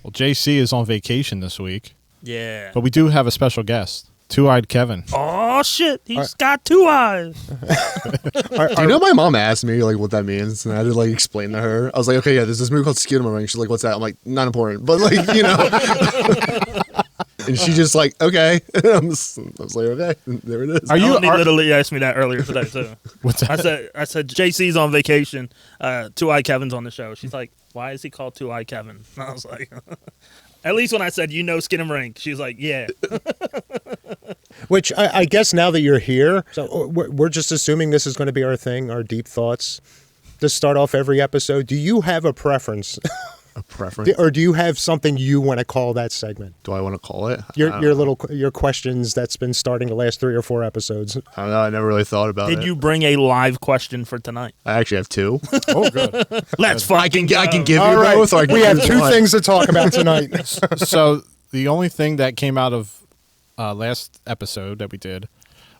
Well, JC is on vacation this week. Yeah. But we do have a special guest, Two-Eyed Kevin. Oh, shit. He's got 2 eyes. Do you know my mom asked me like what that means, and I had to like explain to her. I was like, okay, yeah, there's this movie called Skidamore. She's like, what's that? I'm like, not important, but like, you know. And she just like, okay. I was like, okay, there it is. Melanie literally asked me that earlier today too. What's that? I said JC's on vacation. Two-Eyed Kevin's on the show. She's like, why is he called Two-Eyed Kevin? And I was like, at least when I said, you know, Skinamarink, she's like, yeah. Which I guess now that you're here, so we're just assuming this is going to be our thing, our deep thoughts to start off every episode. Do you have a preference? A preference? Or do you have something you want to call that segment? Do I want to call it? Your questions that's been starting the last 3 or 4 episodes. I don't know. I never really thought about it. Did you bring a live question for tonight? I actually have 2. Oh, good. Let's fucking I can give All you right. both. Or I can We have choose 2 one. things to talk about tonight. So the only thing that came out of last episode that we did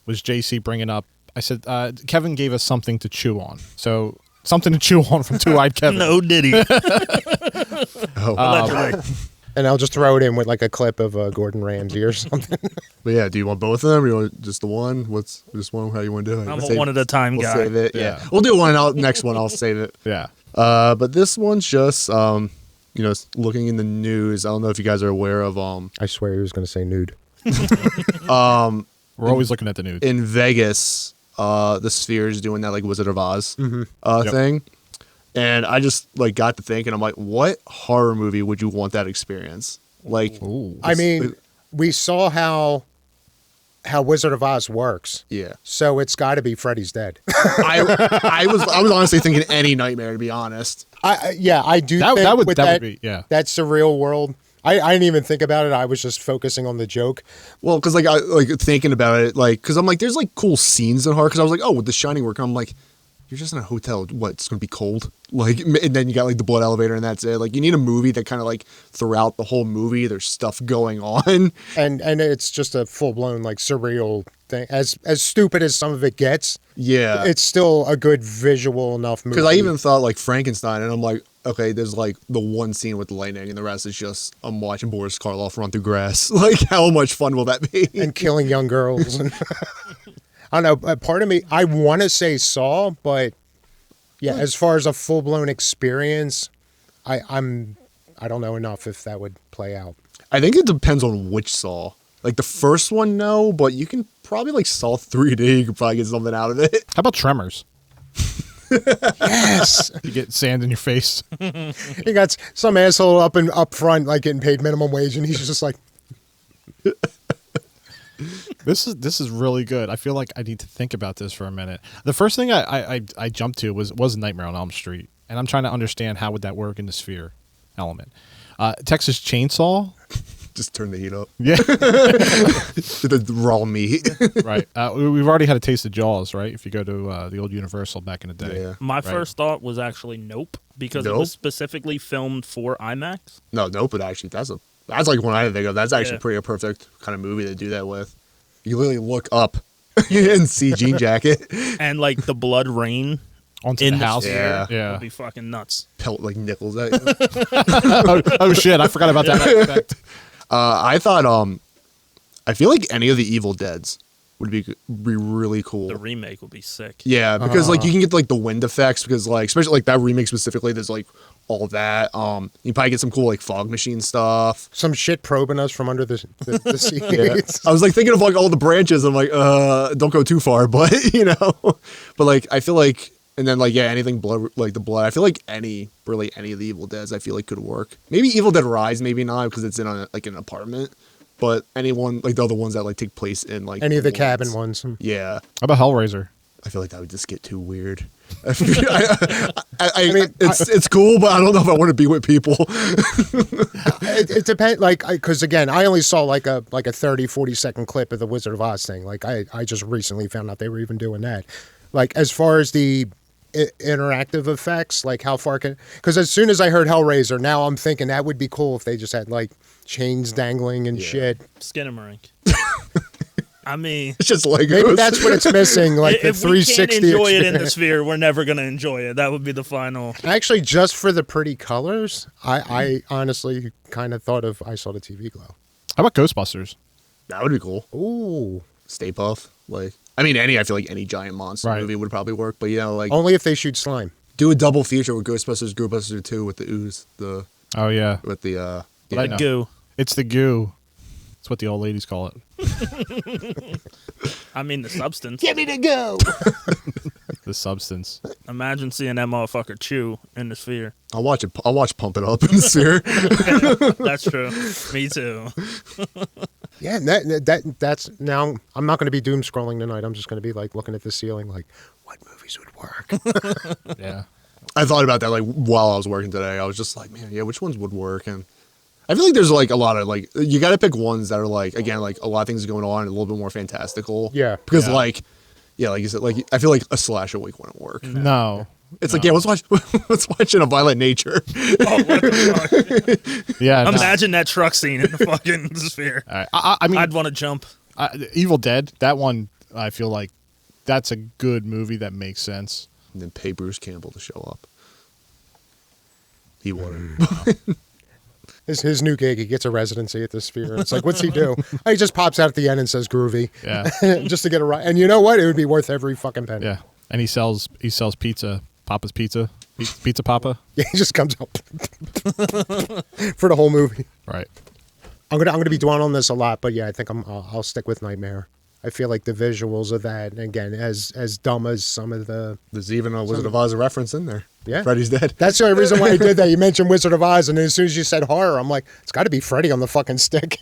was JC bringing up, I said, Kevin gave us something to chew on. So something to chew on from Two-Eyed Kevin. No, did he? Oh. And I'll just throw it in with like a clip of Gordon Ramsay or something. But yeah, do you want both of them? Or you want just the one? What's just one? How you want to do it? I'm a one at a time We'll guy. save it. Yeah. We'll do one. Next one, I'll save it. Yeah. But this one's just looking in the news. I don't know if you guys are aware of I swear he was going to say nude. We're always looking at the news. in Vegas, the Sphere is doing that like Wizard of Oz thing. And I just like got to thinking, I'm like, what horror movie would you want that experience? Like, Ooh. I mean, we saw how Wizard of Oz works. yeah. So it's got to be Freddy's Dead. I was honestly thinking any nightmare, to be honest. I do That think would with be, yeah. that surreal world. I didn't even think about it. I was just focusing on the joke. Well, because like I like thinking about it, like because I'm like, there's like cool scenes in horror. Because I was like, oh, with The Shining work, I'm like, you're just in a hotel. What? It's gonna be cold. Like, and then you got like the blood elevator, and that's it. Like, you need a movie that kind of like throughout the whole movie, there's stuff going on. And it's just a full blown like surreal thing. As stupid as some of it gets, Yeah, it's still a good visual enough movie. because I even thought like Frankenstein, and I'm like, okay, there's like the one scene with the lightning, and the rest is just I'm watching Boris Karloff run through grass. Like, how much fun will that be? and killing young girls. And I don't know. Part of me, I want to say Saw, but yeah, as far as a full blown experience, I don't know enough if that would play out. I think it depends on which Saw. Like the first one, no, but you can probably like Saw 3D. You could probably get something out of it. How about Tremors? Yes, You get sand in your face. you got some asshole up front, like getting paid minimum wage, and he's just like, This is really good. I feel like I need to think about this for a minute. The first thing I jumped to was Nightmare on Elm Street, and I'm trying to understand how would that work in the Sphere element. Texas Chainsaw. Just turn the heat up. Yeah. The raw meat. Right. We've already had a taste of Jaws, right? If you go to the old Universal back in the day. Yeah. My Right. first thought was actually Nope, because it Nope? was specifically filmed for IMAX. No, but actually, that's like one I didn't think of. That's actually Yeah. pretty a perfect kind of movie to do that with. You literally look up and see Jean Jacket And like the blood rain Onto in the the house. Sphere Yeah. would be fucking nuts. pelt like nickels at you. oh shit! I forgot about that aspect. I thought I feel like any of the Evil Deads would be really cool. The remake would be sick. Yeah, because like you can get like the wind effects because like especially like that remake specifically, there's like all that. You probably get some cool like fog machine stuff. some shit probing us from under the seat. Yeah. I was like thinking of like all the branches. I'm like, don't go too far, but you know, but like I feel like, and then like yeah, anything blood like the blood. I feel like any of the Evil Deads I feel like could work. Maybe Evil Dead Rise, maybe not because it's in like an apartment. But anyone like the other ones that like take place in like Any of the woods. cabin ones. Yeah, How about Hellraiser? I feel like that would just get too weird. I mean, it's cool, but I don't know if I want to be with people. It depends, like, because again, I only saw like a 30, 40-second clip of the Wizard of Oz thing. Like, I just recently found out they were even doing that. Like, as far as the interactive effects, like how far can, because as soon as I heard Hellraiser, now I'm thinking that would be cool if they just had like chains dangling and shit. Skinamarink. I mean, It's just Legos. Maybe that's what it's missing, like the if we can't 360 enjoy it in the experience. sphere, we're never gonna enjoy it. That would be the final. Actually, just for the pretty colors, I honestly kind of thought of I Saw the TV Glow. How about Ghostbusters? That would be cool. Ooh. Stay Puft. Like, I mean, I feel like any giant monster Right. movie would probably work. But like Only if they shoot slime. do a double feature with Ghostbusters 2 with the ooze, Oh yeah, with the But I The know. goo. it's the goo. It's what the old ladies call it. I mean, the substance. Give me the go. The substance. Imagine seeing that motherfucker chew in the sphere. I'll watch it. I'll watch Pump It Up in the sphere. That's true. Me too. Yeah, that's now. I'm not going to be doom scrolling tonight. I'm just going to be like looking at the ceiling, like what movies would work. Yeah. I thought about that like while I was working today. I was just like, man, yeah, which ones would work? And I feel like there's like a lot of like you got to pick ones that are like again like a lot of things going on, a little bit more fantastical. Yeah. because Yeah. like you said, like I feel like a slasher week wouldn't work. No. It's like, yeah, let's watch In a Violent Nature. Oh, what the fuck? Yeah. no. Imagine that truck scene in the fucking sphere. All right. I mean, I'd want to jump. Evil Dead. That one. I feel like that's a good movie that makes sense. And then pay Bruce Campbell to show up. He wouldn't. His new gig, he gets a residency at the Sphere. And it's like, what's he do? Oh, he just pops out at the end and says groovy. Yeah. Just to get a ride. And you know what? It would be worth every fucking penny. Yeah. And he sells pizza. Papa's Pizza. Pizza Papa. Yeah, he just comes up for the whole movie. Right. I'm gonna be dwelling on this a lot, but yeah, I think I'll stick with Nightmare. I feel like the visuals of that, and again, as dumb as some of the. There's even a Wizard of Oz reference in there. Yeah. Freddy's dead. That's the only reason why I did that. You mentioned Wizard of Oz, and as soon as you said horror, I'm like, it's got to be Freddy on the fucking stick.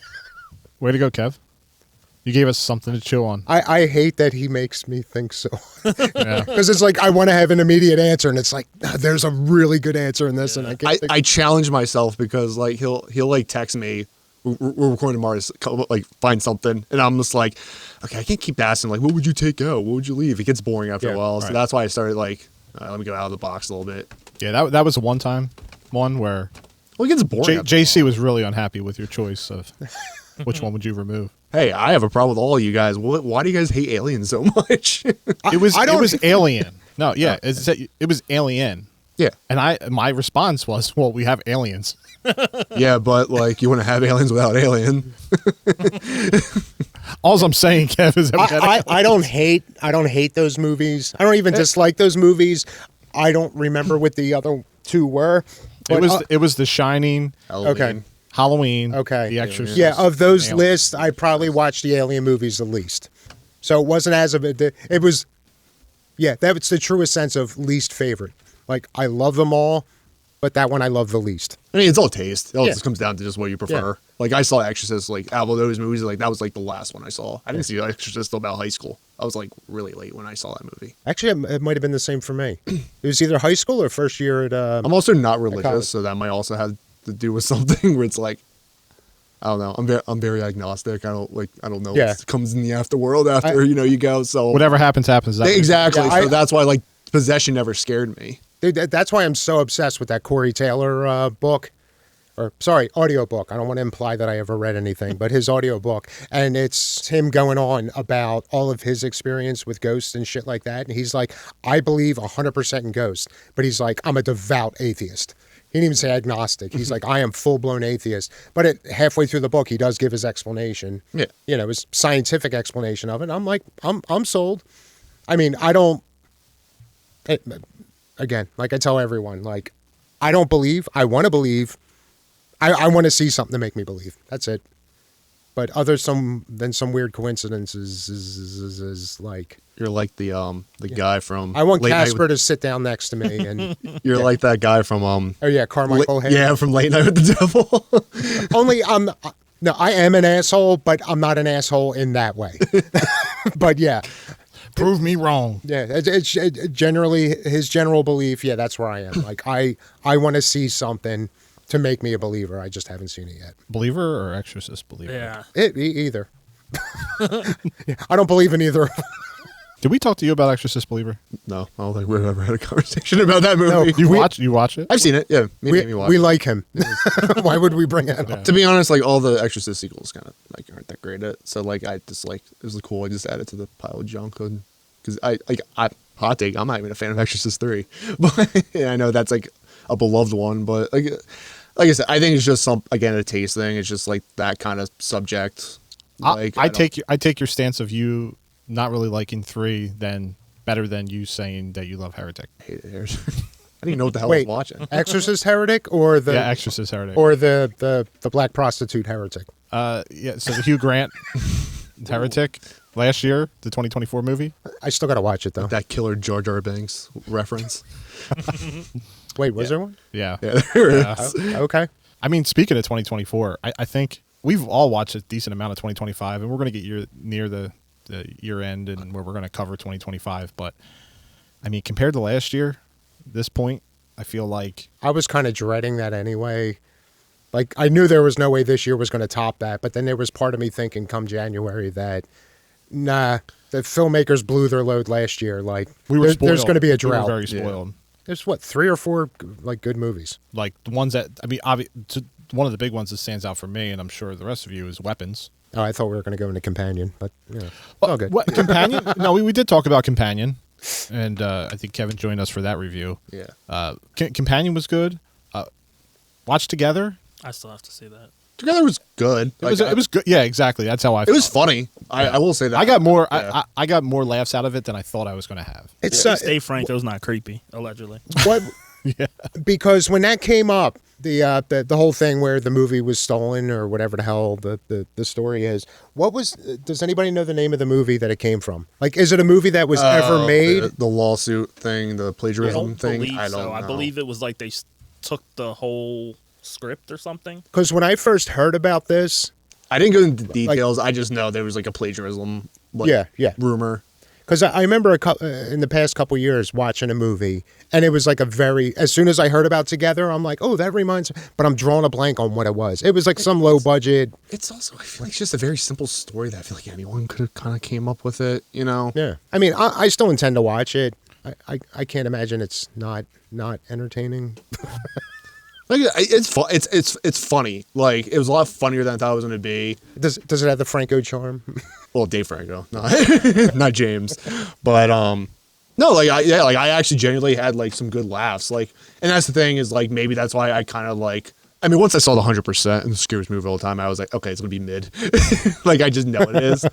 Way to go, Kev. You gave us something to chew on. I hate that he makes me think so. Yeah. Because it's like I want to have an immediate answer, and it's like there's a really good answer in this, and I can't. I challenge myself because like he'll like text me. We're recording tomorrow. Like find something, and I'm just like, okay, I can't keep asking. Like, what would you take out? What would you leave? It gets boring after Yeah, a while. So right. that's why I started like, let me go out of the box a little bit. Yeah, that was a one where Well, it gets boring. after a JC was really unhappy with your choice of which one would you remove. Hey, I have a problem with all you guys. Why do you guys hate aliens so much? It was I don't- it was Alien. No, yeah, it was Alien. yeah, And my response was, well, we have aliens. yeah, but like you want to have aliens without alien. All I'm saying, Kev, is that we had I don't hate those movies. I don't even dislike those movies. I don't remember what the other two were. But, it was The Shining, Halloween. Halloween, Okay. The Exorcist. yeah, of those Alien. lists, I probably watched the Alien movies the least. So it wasn't as of it was. Yeah, that's the truest sense of least favorite. Like I love them all, but that one I love the least. I mean, it's all taste. It all Yeah. just comes down to just what you prefer. Yeah. Like I saw Exorcist, like out of those movies, like that was like the last one I saw. I didn't see Exorcist till about high school. I was like really late when I saw that movie. Actually, it might have been the same for me. It was either high school or first year at. I'm also not college. religious, so that might also have to do with something where it's like, I don't know. I'm very agnostic. I don't know Yeah. what comes in the afterworld after you go. So Whatever happens, happens. exactly. Yeah, so that's why like possession never scared me. Dude, that's why I'm so obsessed with that Corey Taylor book. Or, sorry, audiobook. I don't want to imply that I ever read anything, but his audiobook. And it's him going on about all of his experience with ghosts and shit like that. And he's like, I believe 100% in ghosts. But he's like, I'm a devout atheist. He didn't even say agnostic. He's like, I am full-blown atheist. But halfway through the book, he does give his explanation. Yeah. You know, his scientific explanation of it. I'm like, I'm sold. I mean, I don't... Again, like I tell everyone, like, I don't believe. I want to believe. I want to see something to make me believe. That's it. But some weird coincidences is like You're like the guy from I want Late Night Casper to sit down next to me and You're like that guy from oh yeah, Carmichael. Hayes. yeah, from Late Night with the Devil. Only no, I am an asshole, but I'm not an asshole in that way. But yeah, Prove me wrong. yeah. It's generally his general belief. Yeah, that's where I am. Like I want to see something to make me a believer. I just haven't seen it yet. Believer or Exorcist believer? Yeah. Either. Yeah, I don't believe in either. Did we talk to you about Exorcist Believer? No, I don't think we've ever had a conversation about that movie. You watch it? I've seen it. Yeah, me and Amy watched. We like him. Why would we bring it up? To be honest, like all the Exorcist sequels kind of like aren't that upgrade it. So like I just like it was cool. I just added to the pile of junk because I hot take. I'm not even a fan of Exorcist 3, but yeah, I know that's like a beloved one. But like I said, I think it's just a taste thing. It's just like that kind of subject. Like I take your stance of you not really liking 3 then better than you saying that you love Heretic. I hate it. I didn't even know what the hell I was watching. Exorcist Heretic or the Exorcist Heretic or the black prostitute Heretic. Yeah, so the Hugh Grant Heretic last year, the 2024 movie. I still got to watch it though. That killer Jar Jar Binks reference. Wait, was there one? Yeah. Yeah, there is. Okay. I mean, speaking of 2024, I think we've all watched a decent amount of 2025, and we're going to get near the year end and where we're going to cover 2025. But I mean, compared to last year, this point, I feel like I was kind of dreading that anyway. Like I knew there was no way this year was going to top that, but then there was part of me thinking come January that nah, the filmmakers blew their load last year. Like we were spoiled. There's going to be a We drought. were very spoiled. There's 3 or 4 like good movies. Like the ones that one of the big ones that stands out for me, and I'm sure the rest of you, is Weapons. Oh, I thought we were going to go into Companion, but yeah, all good. What Companion? No, we did talk about Companion, and I think Kevin joined us for that review. Yeah. Companion was good. Watch Together. I still have to see that. Together was good. It was good. Yeah, exactly. That's how I. It was funny. I will say that. I got more. Yeah. I got more laughs out of it than I thought I was going to have. It's At least Dave Franco's not creepy, allegedly. what Yeah. because when that came up, the whole thing where the movie was stolen or whatever the hell the story is. What was? Does anybody know the name of the movie that it came from? Like, is it a movie that was ever made? The lawsuit thing, the I plagiarism don't thing. believe I so. don't know. I believe it was like they took the whole script or something. Because when I first heard about this, I didn't go into details. I just know there was like a plagiarism. Like, Yeah. Rumor. because I remember in the past couple years watching a movie, and it was like as soon as I heard about Together, I'm like, oh, that reminds me. But I'm drawing a blank on what it was. It was like some low budget. It's also I feel like it's just a very simple story that I feel like anyone could have kind of came up with it. You know. Yeah. I mean, I still intend to watch it. I can't imagine it's not entertaining. Like it's fun. It's funny. Like it was a lot funnier than I thought it was going to be. Does it have the Franco charm? Well, Dave Franco, not James, but no, I actually genuinely had like some good laughs. Like, and that's the thing is like maybe that's why I kind of like. I mean, once I saw the 100% and the Screws movie all the time, I was like, okay, it's gonna be mid. Like I just know it is,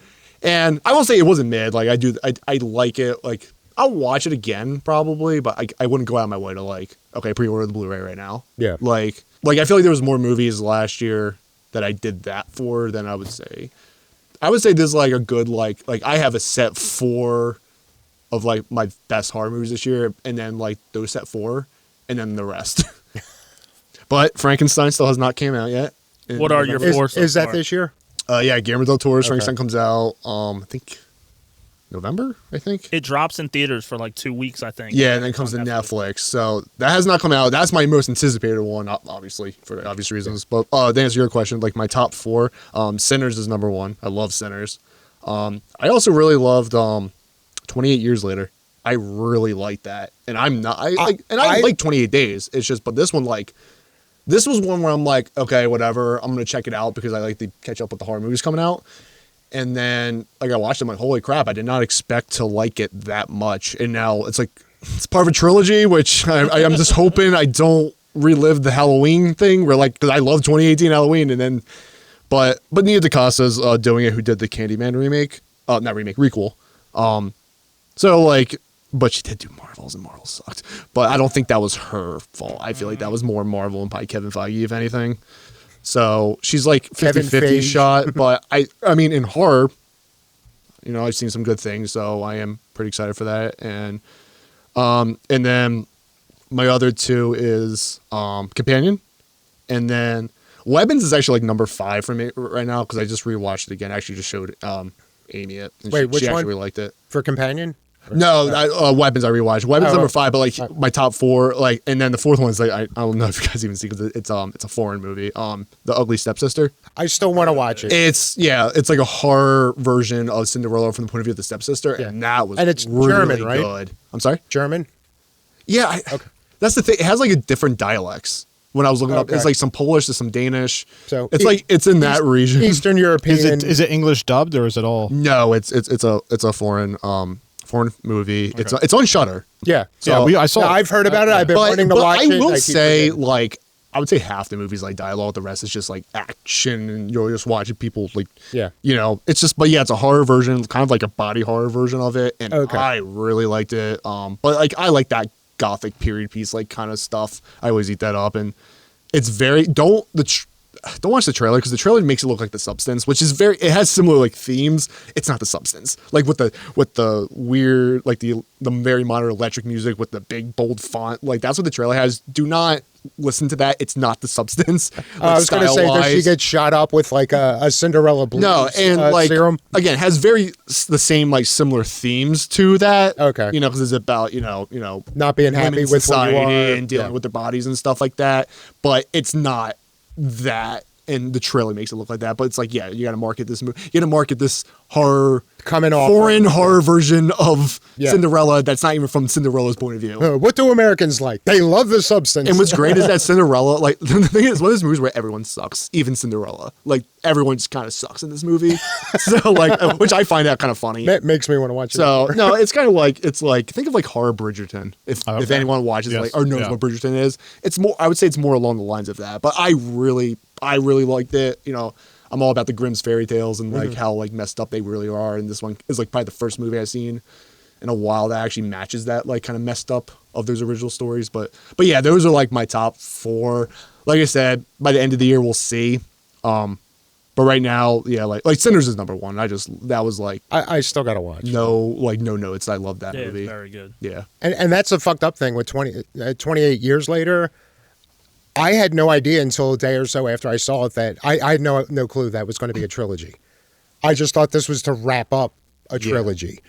and I will say it wasn't mid. Like I like it. Like I'll watch it again probably, but I wouldn't go out of my way to like, okay, pre-order the Blu-ray right now. Yeah. Like I feel like there was more movies last year that I did that for than I would say. I would say this is like a good like I have a set 4 of like my best horror movies this year, and then like those set 4, and then the rest. But Frankenstein still has not came out yet. What are your 4 so Is that far? this year? Yeah, Guillermo del Toro's Okay. Frankenstein comes out. I think November. I think. It drops in theaters for like 2 weeks, I think. Yeah, and then it comes to on Netflix. So that has not come out. That's my most anticipated one, obviously, for the obvious reasons. But to answer your question, like my top 4, Sinners is number 1. I love Sinners. I also really loved 28 Years Later. I really like that. And I'm not I like 28 Days. It's just but this one this was one where I'm like, okay, whatever. I'm going to check it out because I like to catch up with the horror movies coming out. And then like I watched it, I'm like, holy crap, I did not expect to like it that much. And now it's like it's part of a trilogy, which I'm just hoping I don't relive the Halloween thing where like because I love 2018 Halloween and then but Nia DaCosta's doing it who did the Candyman remake. Not remake, requel. So like but she did do Marvels and Marvel sucked. But I don't think that was her fault. I feel like that was more Marvel and probably Kevin Feige, if anything. So she's like 50-50 shot. But I mean, in horror, you know, I've seen some good things. So I am pretty excited for that. And then my other 2 is Companion. And then Weapons is actually like number 5 for me right now because I just rewatched it again. I actually just showed Amy it. And Wait, which she actually one? really liked it. For Companion? No, Weapons I rewatched. Weapons Oh, number 5, but like my top 4, like, and then the 4th one's like I don't know if you guys even see because it's a foreign movie. The Ugly Stepsister. I still want to watch it. It's like a horror version of Cinderella from the point of view of the stepsister, Yeah. and that was And it's really German, right? good. I'm sorry. German? Yeah, that's the thing. It has like a different dialects. when I was looking up. Okay. It's like some Polish, there's some Danish. So it's like it's in that region. Eastern European. Is it English dubbed or is it all? No, it's a foreign movie. Okay. It's on Shudder. Yeah. So I saw. I've heard about it. I've been wanting to watch it. I will say, like, I would say half the movie's like dialogue. The rest is just like action, and you're just watching people like, it's just. But yeah, it's a horror version, kind of like a body horror version of it, and I really liked it. But like, I like that gothic period piece, like kind of stuff. I always eat that up, and it's very don't watch the trailer because the trailer makes it look like The Substance, which is it has similar like themes. It's not The Substance, like with the weird, like the very modern electric music with the big bold font. Like that's what the trailer has. Do not listen to that. It's not The Substance. Like, I was going to say, does she get shot up with like a Cinderella blues? No, and like serum? Again, has the same like similar themes to that. Okay, because it's about not being happy with society what you are and dealing with their bodies and stuff like that. But it's not that, and the trailer makes it look like that. But it's like, yeah, you got to market this movie. You got to market this horror, foreign horror version of Cinderella that's not even from Cinderella's point of view. What do Americans like? They love The Substance. And what's great is that Cinderella, like the thing is, one of those movies where everyone sucks, even Cinderella. Like everyone just kind of sucks in this movie. So like, which I find out kind of funny. That makes me want to watch it. So no, it's kind of like think of like horror Bridgerton. If anyone watches like or knows what Bridgerton is, it's more. I would say it's more along the lines of that. But I really liked it. I'm all about the Grimm's fairy tales and like how like messed up they really are. And this one is like probably the first movie I've seen in a while that actually matches that like kind of messed up of those original stories. But yeah, those are like my top 4. Like I said, by the end of the year we'll see. But right now, yeah, like Sinners is number 1. That was like I still gotta watch. No notes. I love that movie. It's very good. Yeah, and that's a fucked up thing with 28 years later. I had no idea until a day or so after I saw it that I had no clue that was going to be a trilogy. I just thought this was to wrap up a trilogy.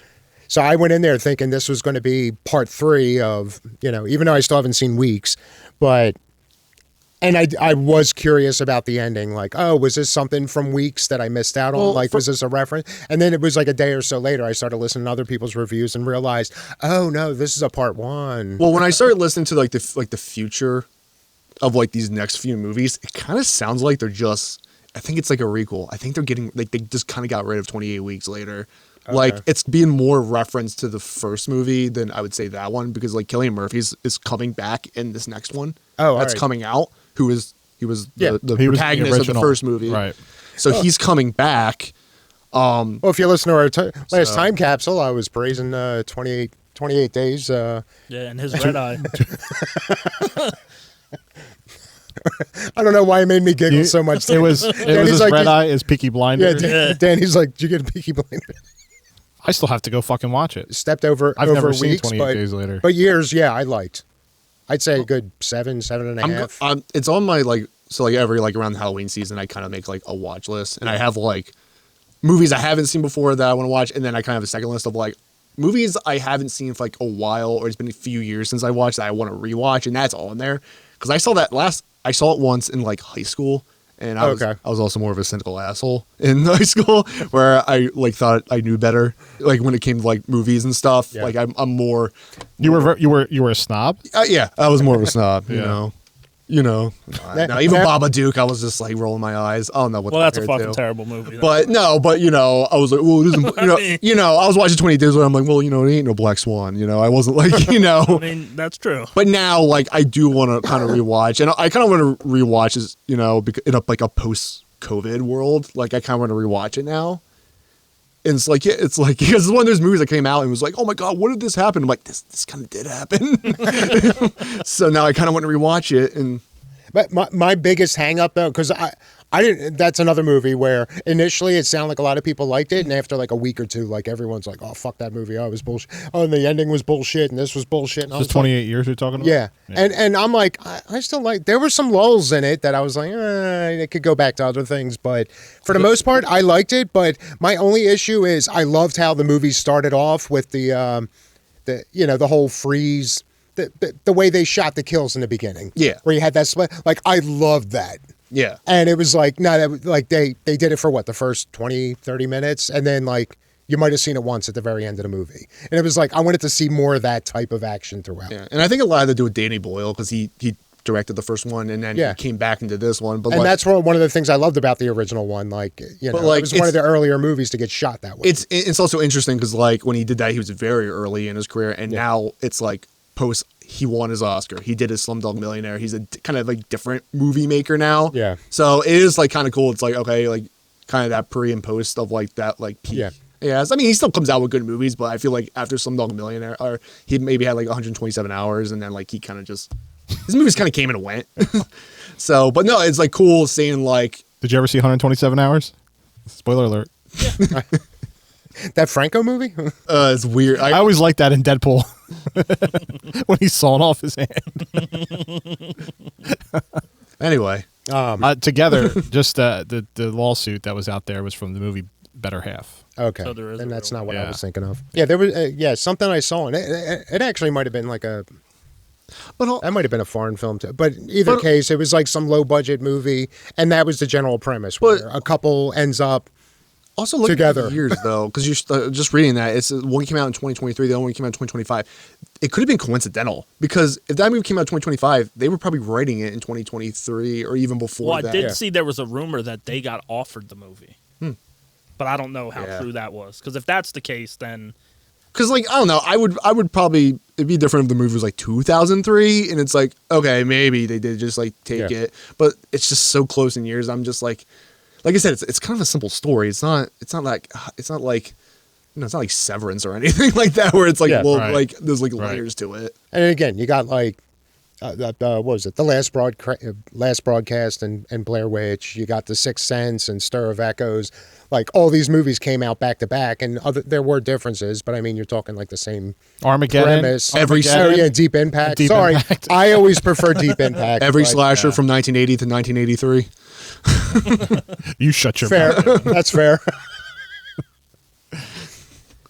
So I went in there thinking this was going to be part 3 of, even though I still haven't seen Weeks, and I was curious about the ending. Like, oh, was this something from Weeks that I missed out on? Was this a reference? And then it was like a day or so later, I started listening to other people's reviews and realized, oh no, this is a part 1. Well, when I started listening to like the future of like these next few movies, it kind of sounds like they're just, I think it's like a requel. I think they're getting like, they just kind of got rid of 28 Weeks Later. Okay. Like it's being more reference to the first movie than I would say that one, because like Cillian Murphy is coming back in this next one. That's coming out. He was the protagonist of the first movie. Right. So he's coming back. Well, if you listen to our last time capsule, I was praising 28 days. Yeah, and his red eye. I don't know why it made me giggle so much. It was his like, red eye, his Peaky Blinder. Yeah, Danny's like, did you get a Peaky Blinder? I still have to go fucking watch it. Stepped over. I've over never weeks, seen 28 Days Later. But years, yeah, I liked. I'd say a good 7.5. It's on my every around the Halloween season, I kind of make like a watch list, and I have like movies I haven't seen before that I want to watch, and then I kind of have a second list of like movies I haven't seen for like a while, or it's been a few years since I watched that I want to rewatch, and that's all in there because I saw it once in like high school, and I was also more of a cynical asshole in high school where I like thought I knew better, like when it came to like movies and stuff. Yeah. Like I'm more. You were a snob. Yeah, I was more of a snob. You know. Now, even Babadook, I was just like rolling my eyes. I don't know what. Well, that's a fucking terrible movie. But I was like, well, this is, I was watching 28 Days Later. I'm like, well, it ain't no Black Swan. I wasn't like, I mean, that's true. But now, like, I do want to kind of rewatch, and I kind of want to rewatch is, in a post-COVID world. Like, I kind of want to rewatch it now. And it's like because it's one of those movies that came out and was like, oh my God, what did this happen? I'm like, this kind of did happen. So now I kind of want to rewatch it. But my biggest hang up though, because I didn't. That's another movie where initially it sounded like a lot of people liked it, and after like a week or two, like everyone's like, "Oh fuck that movie! Oh, it was bullshit. Oh, and the ending was bullshit, and this was bullshit." And this 28 years you're talking about? Yeah. And I'm like, I still like. There were some lulls in it that I was like, it could go back to other things, but for the most part, I liked it. But my only issue is I loved how the movie started off with the whole freeze. The way they shot the kills in the beginning. Yeah. Where you had that split. Like, I loved that. Yeah. And it was like, they did it for what, the first 20, 30 minutes? And then, like, you might have seen it once at the very end of the movie. And it was like, I wanted to see more of that type of action throughout. Yeah. And I think a lot had to do with Danny Boyle because he directed the first one, and then Yeah. he came back into this one. But And like, that's one of the things I loved about the original one. Like, you know, But, like, it was one of it's- the earlier movies to get shot that way. it's also interesting because like when he did that, he was very early in his career, and now it's like post. He won his Oscar. He did his Slumdog Millionaire. He's a kind of like different movie maker now. Yeah. So it is like kind of cool. It's like okay, like kind of that pre and post of like that like peak. Yeah. Yes, I mean he still comes out with good movies, but I feel like after Slumdog Millionaire, or he maybe had like 127 hours, and then like he kind of just his movies kind of came and went. So, but no, it's like cool seeing like Did you ever see 127 Hours? Spoiler alert. That Franco movie? it's weird. I always liked that in Deadpool when he's sawing off his hand. Anyway, Together, just the lawsuit that was out there was from the movie Better Half. Okay. So there is And a that's real not what I Yeah. was thinking of. Yeah, there was something I saw, and it actually might have been like that might have been a foreign film too. But in either case, it was like some low budget movie, and that was the general premise where a couple ends up also look together. at the years though, because you're just reading that it's one came out in 2023, the other one came out in 2025. It could have been coincidental because if that movie came out in 2025, they were probably writing it in 2023 or even before Well, I that. did see there was a rumor that they got offered the movie, but I don't know how Yeah. true that was. Because if that's the case, then Because like I don't know, I would probably it'd be different if the movie was like 2003 and it's like okay maybe they did just like take Yeah. it, but it's just so close in years. I'm just like I said, it's kind of a simple story. It's not like it's not like Severance or anything like that where it's like Yeah, right. like there's like Right. layers to it. And again, you got like, what was it? The Last Broadcast and Blair Witch. You got The Sixth Sense and Stir of Echoes. Like all these movies came out back to back, and there were differences, but I mean, you're talking like the same Armageddon. premise. Armageddon. Oh yeah, Deep Impact. Deep Sorry, Impact. I always prefer Deep Impact. Every but- slasher from 1980 to 1983. You shut your Fair. mouth. That's fair.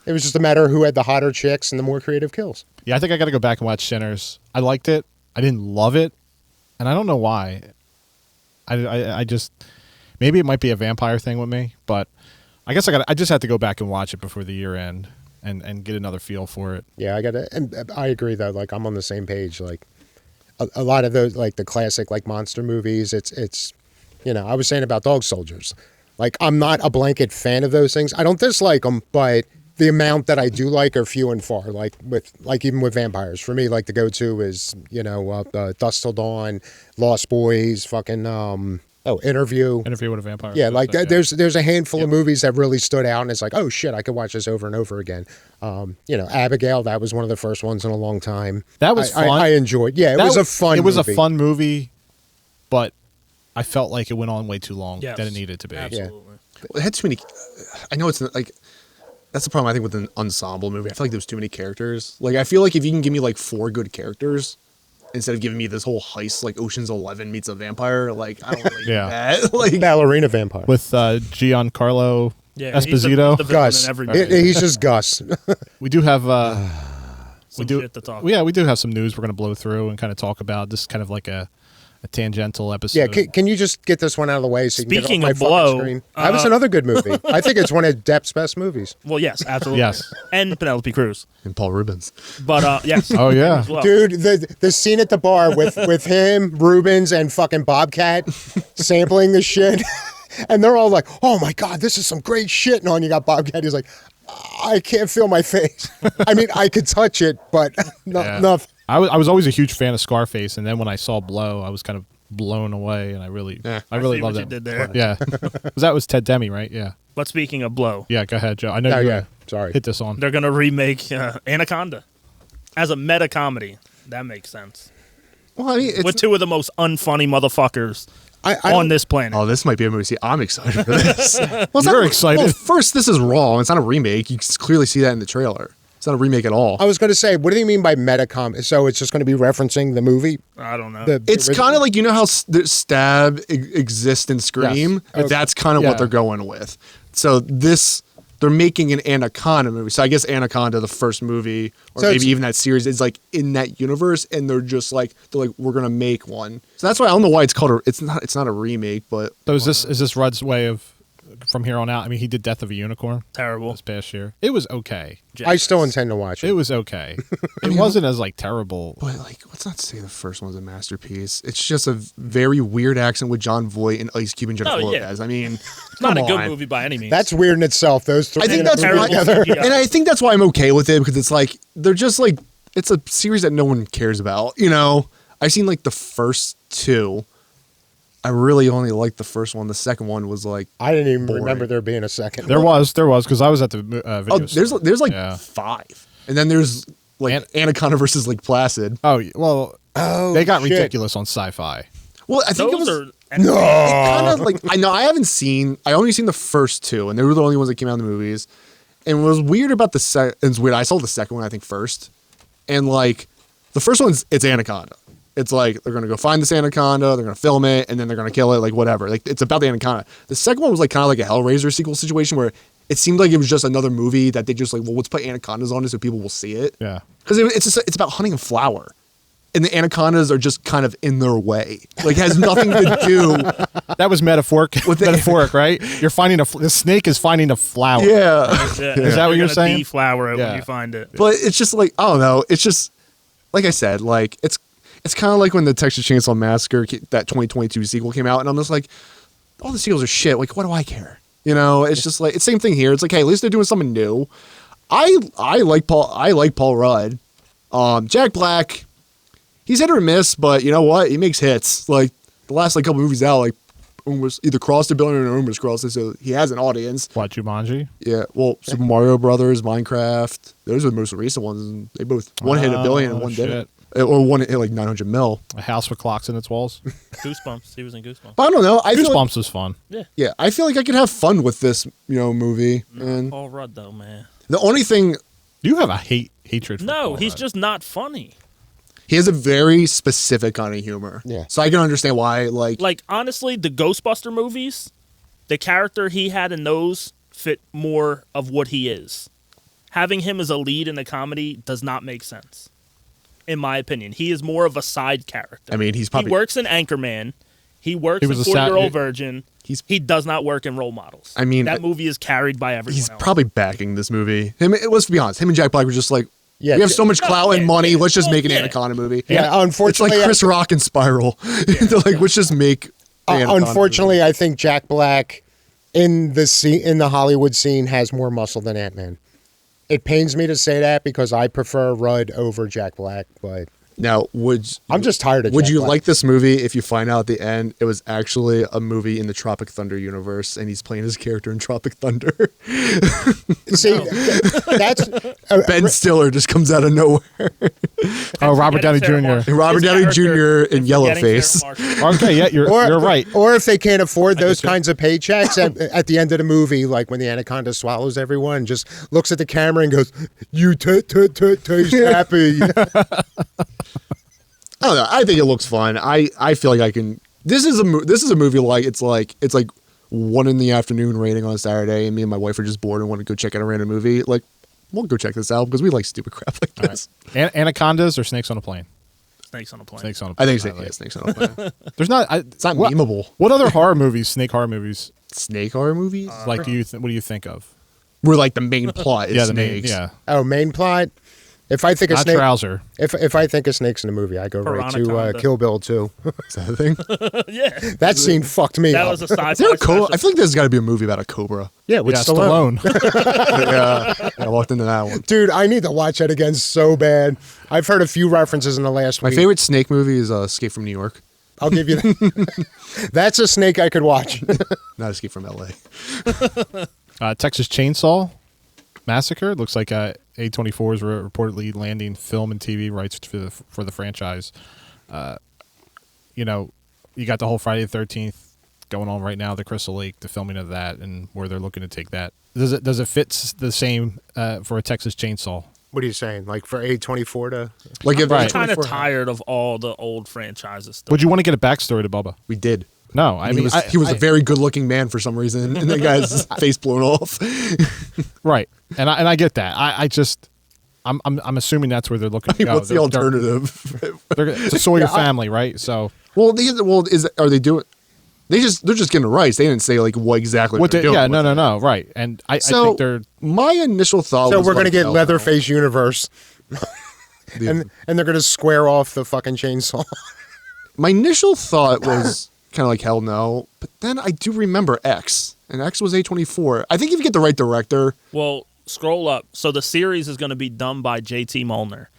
It was just a matter of who had the hotter chicks and the more creative kills. Yeah, I think I got to go back and watch Sinners. I liked it. I didn't love it, and I don't know why. I just maybe it might be a vampire thing with me, but I guess I just have to go back and watch it before the year end and get another feel for it. Yeah, I got to, and I agree though. Like I'm on the same page. Like a lot of those, like the classic, like monster movies. It's, you know, I was saying about Dog Soldiers. Like I'm not a blanket fan of those things. I don't dislike them, but the amount that I do like are few and far. Like even with vampires, for me, like the go-to is Dusk Till Dawn, Lost Boys, fucking Interview. Interview with a Vampire. Yeah, like Yeah. there's a handful of movies that really stood out, and it's like, oh shit, I could watch this over and over again. Abigail, that was one of the first ones in a long time. That was fun. I enjoyed. Yeah, it That was a fun. It was movie. a fun movie, but I felt like it went on way too long yes, than it needed to be. Absolutely. It had too many. I know it's not, like that's the problem I think with an ensemble movie. I feel like there's too many characters. Like I feel like if you can give me like 4 good characters instead of giving me this whole heist like Ocean's 11 meets a vampire, like I don't really Yeah. do that. Like Ballerina Vampire. With Giancarlo Yeah, he's the- Esposito. he's the villain Gus. in every He- movie. he's just Gus. We do have Some do- shit to talk. we do have some news we're going to blow through and kind of talk about. This is kind of like a tangential episode. Yeah, can you just get this one out of the way so you Speaking can of get it off my Blow, fucking screen? That was another good movie. I think it's one of Depp's best movies. Well, yes, absolutely. Yes. And Penelope Cruz. and Paul Rubens. But yes. Oh, yeah. as well. Dude, the scene at the bar with him, Rubens, and fucking Bobcat sampling the shit. And they're all like, oh my God, this is some great shit. And on you got Bobcat. He's like, I can't feel my face. I mean, I could touch it, but Yeah. nothing. I was always a huge fan of Scarface, and then when I saw Blow, I was kind of blown away, and I really I really see loved what that. you did there. Yeah, that was Ted Demme, right? Yeah, But speaking of Blow, yeah. Go ahead, Joe. I know Oh, you yeah. Sorry. hit this on. they're going to remake Anaconda as a meta comedy. That makes sense. Well, I mean, it's, With 2 of the most unfunny motherfuckers I on this planet. oh, this might be a movie. See, I'm excited for this. Well, it's You're not- excited. Well, first, this is Raw. It's not a remake. You can clearly see that in the trailer. It's not a remake at all. I was going to say, what do you mean by metacom? So it's just going to be referencing the movie? I don't know. It's kind of like, you know how Stab exists in Scream? Yes. Okay. That's kind of Yeah. what they're going with. So they're making an Anaconda movie. So I guess Anaconda, the first movie, or So maybe it's- even that series, is like in that universe, and they're like, we're gonna make one. So that's why I don't know why it's called it's not a remake, but So is this Rudd's way of from here on out. I mean, he did Death of a Unicorn Terrible. this past year. It was okay. I still intend to watch it. It was okay. It wasn't as like terrible. But like, let's not say the first one's a masterpiece. It's just a very weird accent with John Voight and Ice Cube and Jennifer Oh, yeah. Lopez. I mean, It's not a come good on. movie by any means. That's weird in itself. Those three. I think in a that's movie why, terrible CGI. and I think that's why I'm okay with it because it's like they're just like it's a series that no one cares about. You know, I've seen like the first two. I really only liked the first one. The second one was like I didn't even boring. remember there being a second. There was because I was at the video. oh, there's like Yeah. 5, and then there's like Anaconda versus Lake Placid. Oh well, Oh, they got shit. ridiculous on Sci-Fi. Well, I think Those it was are kind of like I know I haven't seen. I only seen the first two, and they were the only ones that came out in the movies. And what was weird about the second, it's weird. I saw the second one I think first, and like the first one's it's Anaconda. It's like they're gonna go find this anaconda, they're gonna film it, and then they're gonna kill it, like whatever. Like it's about the anaconda. The second one was like kind of like a Hellraiser sequel situation where it seemed like it was just another movie that they just like, well, let's put anacondas on it so people will see it. Yeah. Because it's about hunting a flower, and the anacondas are just kind of in their way. Like has nothing to do. That was metaphoric. Metaphoric, right? You're finding the snake is finding a flower. Yeah. Is that what you're saying? Deflower it Yeah. when you find it. But it's just like I don't know. It's just like I said, like it's kind of like when the Texas Chainsaw Massacre that 2022 sequel came out, and I'm just like, all the sequels are shit. Like, what do I care? You know, it's just like it's same thing here. It's like, hey, at least they're doing something new. I like Paul Rudd. Jack Black, he's hit or miss, but you know what? He makes hits. Like the last like couple movies out, like almost either crossed a billion or almost crossed it, so he has an audience. What, Jumanji? Yeah, well, Super Mario Brothers, Minecraft, those are the most recent ones. And they both one hit $1 billion and one shit. didn't. Or one hit like 900 mil. A house with clocks in its walls. Goosebumps. He was in Goosebumps. But I don't know. I feel like, Goosebumps was fun. yeah, I feel like I could have fun with this, movie. And Paul Rudd, though, man. the only thing, You have a hatred for No, Paul he's Rudd. just not funny. he has a very specific kind of humor. Yeah. So I can understand why, like Like, honestly, the Ghostbuster movies, the character he had in those fit more of what he is. Having him as a lead in the comedy does not make sense, in my opinion. He is more of a side character. I mean, he's probably He works in Anchorman. He works He in was a 40-Year-Old sad- Virgin. He's- He does not work in Role Models. I mean, that movie is carried by everyone he's else. probably backing this movie. Let's be honest, him and Jack Black were just like, Yeah, we have so much clout and yeah, money. yeah. Let's just make an Yeah. Anaconda movie. Yeah, It's unfortunately, like Chris Rock and Spiral. They're like, let's just make. the Anaconda unfortunately, I think Jack Black in the Hollywood scene has more muscle than Ant-Man. It pains me to say that because I prefer Rudd over Jack Black, but Now, I'm just tired of Would Jack you Black. like this movie if you find out at the end it was actually a movie in the Tropic Thunder universe and he's playing his character in Tropic Thunder? See, that's Ben Stiller just comes out of nowhere. Oh, Robert Downey Getting Sarah Jr. Marshall. Robert His Downey character Jr. in is Yellowface. getting Sarah Marshall. Okay, yeah, you're right. Or if they can't afford those get you. kinds of paychecks at the end of the movie, like when the anaconda swallows everyone, just looks at the camera and goes, "You taste happy." I don't know. I think it looks fun. I feel like I can. This is a movie like it's like 1 PM raining on a Saturday, and me and my wife are just bored and want to go check out a random movie. Like, we'll go check this out because we like stupid crap like this. Anacondas or snakes on a plane? Snakes on a plane. Snakes on a I plane. think Snakes on a Plane. There's not. It's not what, memeable. What other horror movies? Snake horror movies? Snake horror movies? Like, what do you think of? Where like the main plot is The main, snakes. yeah. Oh, main plot. If I think of Not snake, trouser. if I think of snakes in a movie, I go right to Piranaconda. Kill Bill 2. Is that a thing? Yeah. That scene fucked me That up. was a sci-fi Is there a special. I feel like there's got to be a movie about a cobra. Yeah, with Yeah, Stallone. Stallone. I walked into that one. Dude, I need to watch that again so bad. I've heard a few references in the last My week. favorite snake movie is Escape from New York, I'll give you that. That's a snake I could watch. not Escape from LA. Texas Chainsaw Massacre. Looks like A24 is reportedly landing film and TV rights for the franchise. You got the whole Friday the 13th going on right now, the Crystal Lake, the filming of that, and where they're looking to take that. Does it fit the same for a Texas Chainsaw? What are you saying? Like for A24 to... Like if Right. I'm kind of 24. tired of all the old franchises stuff. Would you want to get a backstory to Bubba? we did. No, I He mean was, he was a very good-looking man for some reason, and the guy's face blown off. right, and I get that. I just I'm assuming that's where they're looking to go. What's the alternative? They're to Sawyer family, right? So Are they they're just getting the rights. They didn't say like what exactly. What they're they, doing yeah, with no, it. right. And I So think they're my initial thought. So was we're gonna like, get oh, Leatherface universe, the- and they're gonna square off the fucking chainsaw. My initial thought was kind of like hell no, but then I do remember X, and X was A24. I think if you get the right director, Well, scroll up. So the series is going to be done by J.T. Molnar,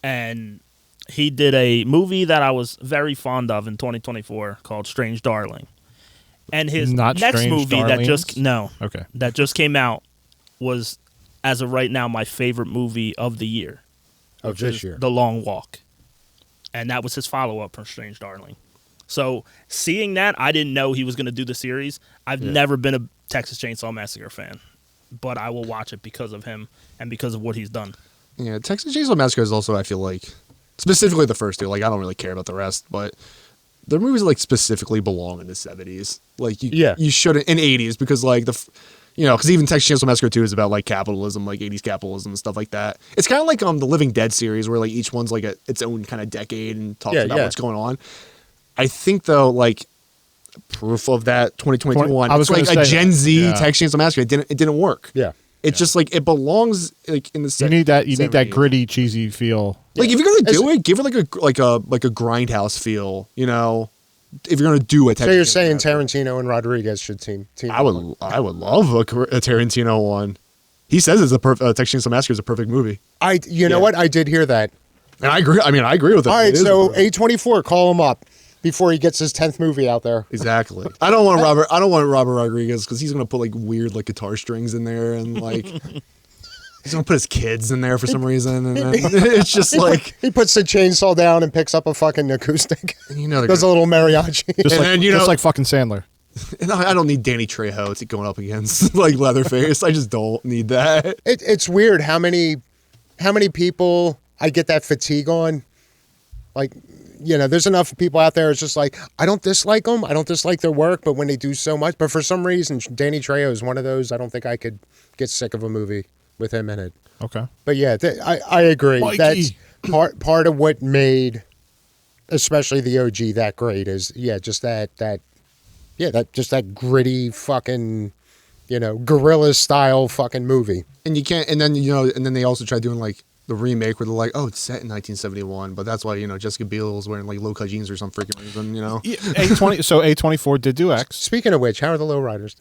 and he did a movie that I was very fond of in 2024 called Strange Darling. And his Not next Strange movie Darlings? that okay. just came out was, as of right now, my favorite movie of the year. Of which this is year. The Long Walk. And that was his follow-up from Strange Darling. So seeing that, I didn't know he was going to do the series. I've never been a Texas Chainsaw Massacre fan, but I will watch it because of him and because of what he's done. yeah, Texas Chainsaw Massacre is also, I feel like, specifically the first two. Like I don't really care about the rest, but their movies like specifically belong in the 70s. Like you shouldn't in 80s because like because even Texas Chainsaw Massacre 2 is about like capitalism, like 80s capitalism and stuff like that. It's kind of like the Living Dead series where like each one's like its own kind of decade and talks about what's going on. I think though, like proof of that 2021, I was it's like gonna a say Gen that. Z Yeah. Texas Chainsaw Massacre. It didn't work. Yeah. It's just like it belongs like in the. You need that 70s. gritty, cheesy feel. Like if you're gonna do it, give it like a grindhouse feel. If you're gonna do it. So you're saying Tarantino and Rodriguez should team I would love a Tarantino one. He says it's Texas Chainsaw Massacre is a perfect movie, You know what? I did hear that. and I agree. I mean, I agree with it. All right, It is so a- A24, call him up before he gets his 10th movie out there. exactly. I don't want Robert Rodriguez because he's gonna put like weird like guitar strings in there and like. He's gonna put his kids in there for some reason, and then it's just like He puts the chainsaw down and picks up a fucking acoustic. they're Does a gonna, little mariachi. Just And like, then, just like fucking Sandler. and I don't need Danny Trejo to going up against like Leatherface. I just don't need that. It's weird how many people I get that fatigue on. Like, there's enough people out there. It's just like I don't dislike them. I don't dislike their work, but when they do so much, but for some reason, Danny Trejo is one of those. I don't think I could get sick of a movie with him in it. Okay. But yeah, I agree. Mikey. That's part of what made, especially the OG, that great is just that gritty fucking, guerrilla style fucking movie. And you can't, and then they also try doing like the remake where they're like, oh, it's set in 1971, but that's why Jessica Biel is wearing like low cut jeans or some freaking reason, Yeah, A20. So A24 did do X. Speaking of which, how are the lowriders?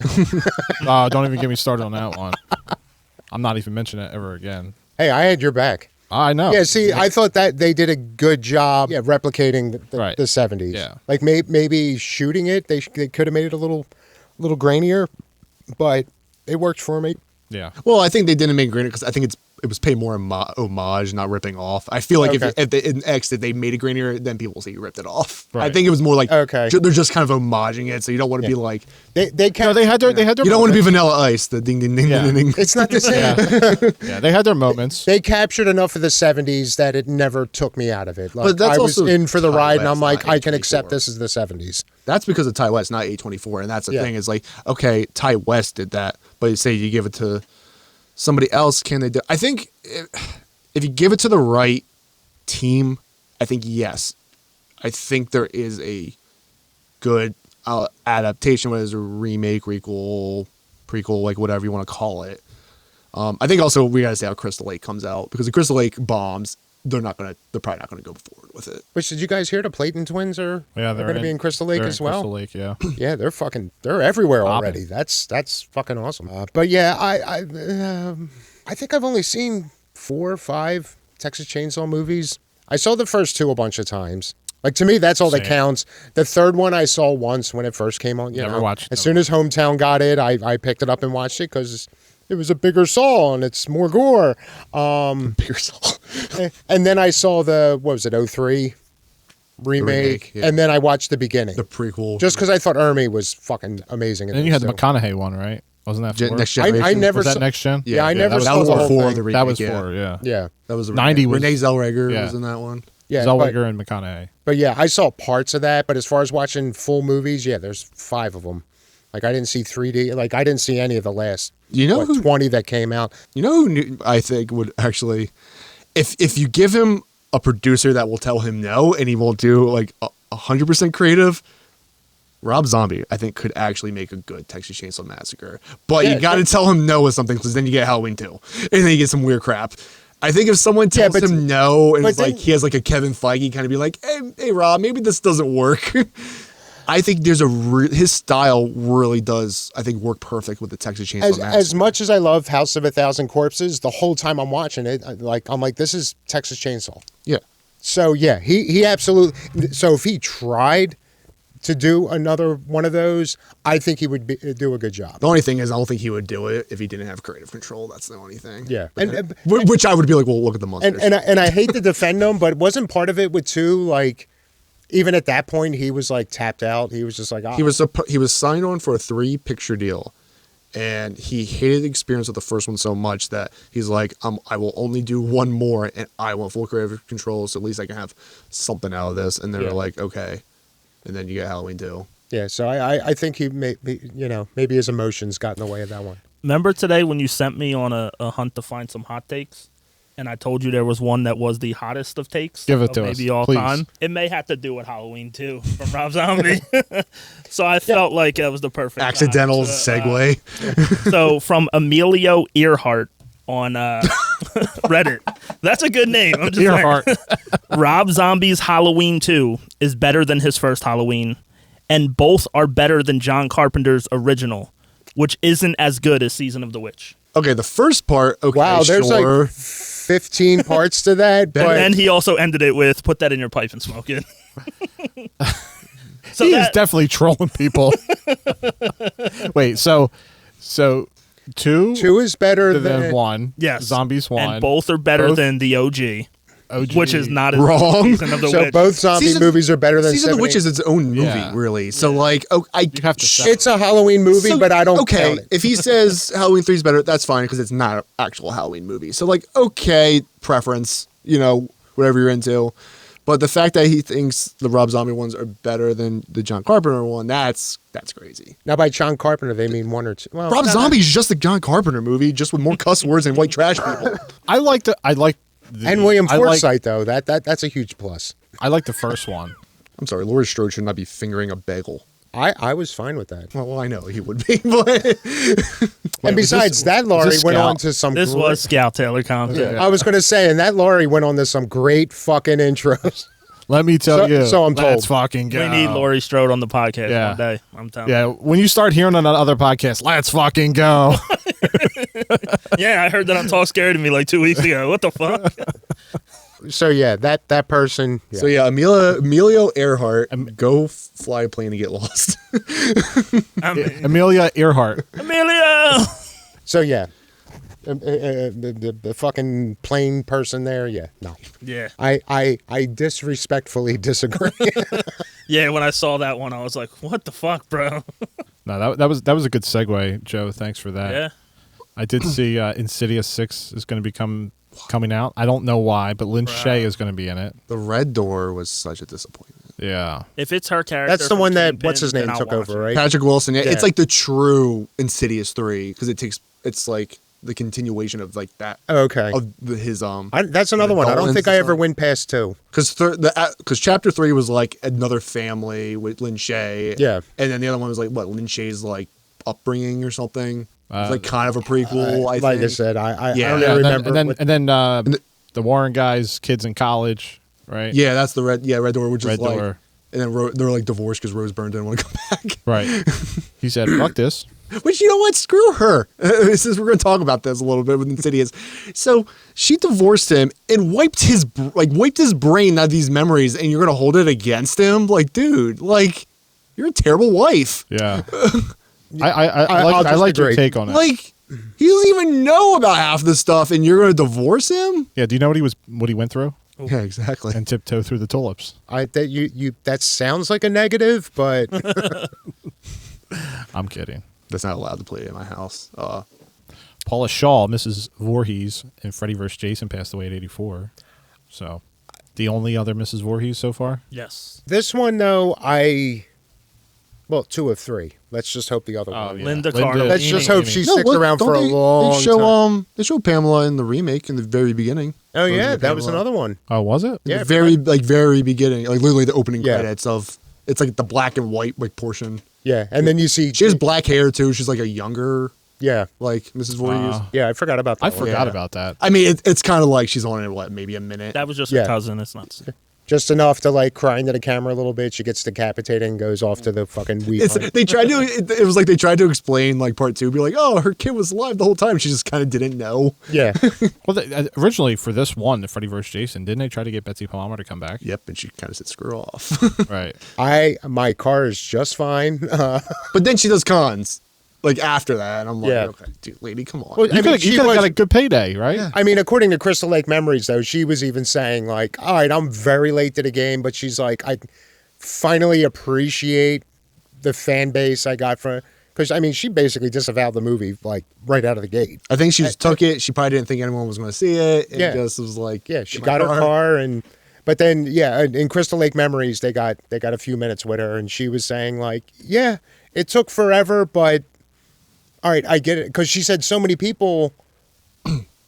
Don't even get me started on that one. I'm not even mentioning it ever again. Hey, I had your back. I know. Yeah, see, I thought that they did a good job replicating Right. the 70s. Yeah. Like maybe shooting it, they could have made it a little grainier, but it worked for me. Yeah. Well, I think they didn't make Grainer because I think it was paid more homage, not ripping off. I feel like Okay. if in X if they made it grainier, then people will say you ripped it off. I Right. think it was more like Okay. they're just kind of homaging it, so you don't want to be like They No, they had their. you don't want to be Vanilla Ice, the ding ding ding Yeah. ding ding. It's not the same. Yeah, they had their moments. They captured enough of the 70s that it never took me out of it. Like, But that's I was also in for the Ty ride, and West, I'm like, not I can accept A24. this as the 70s. That's because of Ty West, not A24, and that's the Yeah. thing is like okay, Ty West did that, but you say you give it to somebody else, can they do? I think if you give it to the right team, I think yes. I think there is a good adaptation, whether it's a remake, requel, prequel, like whatever you want to call it. I think also we gotta see how Crystal Lake comes out because if Crystal Lake bombs, they're probably not gonna go forward with it. Which, did you guys hear the Playton twins are Yeah, they're going to be in Crystal Lake they're as in well? Crystal Lake, yeah. Yeah, they're everywhere Popping. already. That's fucking awesome. But yeah, I think I've only seen 4 or 5 Texas Chainsaw movies. I saw the first 2 a bunch of times. Like to me, that's all that Same. counts. The third one I saw once when it first came on. Never watched As it. soon as Hometown got it, I picked it up and watched it because it was a bigger Saw and it's more gore. Bigger Saw. And then I saw the what was it, 03 remake, yeah. and then I watched the beginning The prequel. just because I thought Ermy was fucking amazing. And then you had the McConaughey one, right? Wasn't that four? Next I Generation. never Was that saw, next gen? Yeah, I never that saw was the whole before thing. the remake. That was yeah. 4, yeah. Yeah, That was the 90 remake. was- Renee Zellweger yeah. was in that one. yeah. Zellweger and McConaughey. But yeah, I saw parts of that. But as far as watching full movies, yeah, there's 5 of them. Like I didn't see 3D. Like I didn't see any of the last. You know who 20 that came out. You know who I think would actually, if you give him a producer that will tell him no and he won't do like 100% creative, Rob Zombie, I think, could actually make a good Texas Chainsaw Massacre. But Yeah, you got to tell him no with something, because then you get Halloween 2. And then you get some weird crap. I think if someone tells him no, and it's like he has like a Kevin Feige kind of be like, hey, Rob, maybe this doesn't work. I think there's his style really does, I think, work perfect with the Texas Chainsaw Massacre. As much as I love House of a Thousand Corpses, the whole time I'm watching it, I'm like, this is Texas Chainsaw. Yeah. So yeah, he absolutely. So if he tried to do another one of those, I think he would do a good job. The only thing is, I don't think he would do it if he didn't have creative control. That's the only thing. Yeah, which I would be like, well, look at the monsters. And I hate to defend him, but wasn't part of it with two, like, even at that point he was like tapped out. He was just like, oh. He was signed on for a 3-picture deal, and he hated the experience of the first one so much that he's like, I will only do one more, and I want full creative control, so at least I can have something out of this. And they were like, okay. And then you get Halloween 2. Yeah, so I think he maybe his emotions got in the way of that one. Remember today when you sent me on a hunt to find some hot takes, and I told you there was one that was the hottest of takes? Give it to us, maybe all please. time. It may have to do with Halloween 2 from Rob Zombie. So I felt like that was the perfect accidental time segue. So from Emilio Earhart on Reddit. That's a good name. I'm just Earhart. Rob Zombie's Halloween 2 is better than his first Halloween, and both are better than John Carpenter's original, which isn't as good as Season of the Witch. Okay, the first part, okay, wow, there's sure. like 15 parts to that. But And he also ended it with, put that in your pipe and smoke it. So He is definitely trolling people. Wait, so 2 is better than than 1. Yes. Zombies 1. And both are better Both- than the OG, OG. which is not as Wrong. Season of the So Witch. both zombie movies are better than Season of the Witch is its own movie, Yeah. really. So, like, oh, You have to separate. It's a Halloween movie, So, but I don't okay, count it. if he says Halloween 3 is better, that's fine, because it's not an actual Halloween movie. So, like, okay, preference, whatever you're into. But the fact that he thinks the Rob Zombie ones are better than the John Carpenter one, that's crazy. Now, by John Carpenter, they mean one or two. Well, Rob Zombie is just a John Carpenter movie, just with more cuss words and white trash people. I like the and William I like- Forsythe, though, that's a huge plus. I like the first one. I'm sorry, Laurie Strode should not be fingering a bagel. I was fine with that. Well, I know he would be, but And besides, that Laurie this went Scout? on to some. This was Scout Taylor Compton. I was going to say, and that Laurie went on to some great fucking intros. Let me tell you. so I'm Let's told. fucking go. We need Laurie Strode on the podcast Yeah. one day. I'm telling Yeah, when you start hearing on other podcasts, let's fucking go. you. Yeah, I heard that on Talk Scary to Me like 2 weeks ago. What the fuck? So yeah, that person. Yeah. so yeah, Emilio Earhart, go fly a plane and get lost. I mean, Amelia Earhart. Emilio! So yeah, the fucking plain person there. Yeah, no, Yeah. I disrespectfully disagree. Yeah, when I saw that one, I was like, what the fuck, bro? No, that was a good segue, Joe. Thanks for that. Yeah. I did see Insidious 6 is going to be coming out. I don't know why, but Lynn Shay is going to be in it. The Red Door was such a disappointment. Yeah. If it's her character. That's the from one that Kingpin, what's his name then I'll took watch over, it. right? Patrick Wilson, yeah, Yeah. it's like the true Insidious 3, because it's like the continuation of like that Okay, of his that's another one. I don't think I ever went past 2. because chapter 3 was like another family with Lin Shay, Yeah. and then the other one was like what Lin Shay's like upbringing or something. It was like kind of a prequel. I Like think. I said, I Yeah. don't Yeah, really and remember. then the Warren guys, kids in college, right? Yeah, that's the Red Door, which Red is like, Door. and then they were like divorced because Rose Byrne didn't want to come back. Right. He said, "Fuck this." Which, you know what? Screw her. Since we're going to talk about this a little bit with Insidious. So she divorced him and wiped his brain out of these memories, and you're going to hold it against him? Like, dude, like, you're a terrible wife. Yeah. I I'll just like your agree. take on it. Like, he doesn't even know about half this stuff, and you're going to divorce him? Yeah. Do you know what he went through? Yeah, exactly. And tiptoe through the tulips. That sounds like a negative, but I'm kidding. That's not allowed to play in my house. Paula Shaw, Mrs. Voorhees, in Freddy vs. Jason passed away at 84. So, the only other Mrs. Voorhees so far? Yes. this one though, well, 2 of 3. Let's just hope the other one. yeah. Linda Cardellini. Let's just hope she No, sticks what- around don't for a long they show, time. They show Pamela in the remake in the very beginning. Oh yeah, Version of that was Pamela. another one. Oh, was it? Yeah, The very beginning, like literally the opening Yeah. credits of It's like the black and white like portion. Yeah, and then you see She has black hair too. She's like a younger yeah, like Mrs. Voorhees. yeah. I forgot about that. I one. forgot Yeah. about that. I mean, it's kind of like she's on it what maybe a minute. That was just Yeah. her cousin. It's not. Just enough to like cry into the camera a little bit. She gets decapitated and goes off to the fucking weed. It's hunt. they tried to. It was like they tried to explain like part 2, be like, oh, her kid was alive the whole time. She just kind of didn't know. Yeah, Well, originally for this one, the Freddy vs. Jason, didn't they try to get Betsy Palmer to come back? Yep, and she kind of said screw off. Right. my car is just fine. But then she does cons like after that, and I'm like, Yeah. okay, dude, lady, come on. Well, You I mean, could she have was- got a good payday, right? Yeah. I mean, according to Crystal Lake Memories, though, she was even saying like, "All right, I'm very late to the game," but she's like, "I finally appreciate the fan base I got from." Because I mean, she basically disavowed the movie like right out of the gate. I think she just took it. She probably didn't think anyone was going to see it. And Yeah. just was like, Yeah, she "Get got my her car, and but then yeah, in Crystal Lake Memories, they got a few minutes with her, and she was saying like, "Yeah, it took forever, but all right, I get it." Because she said so many people,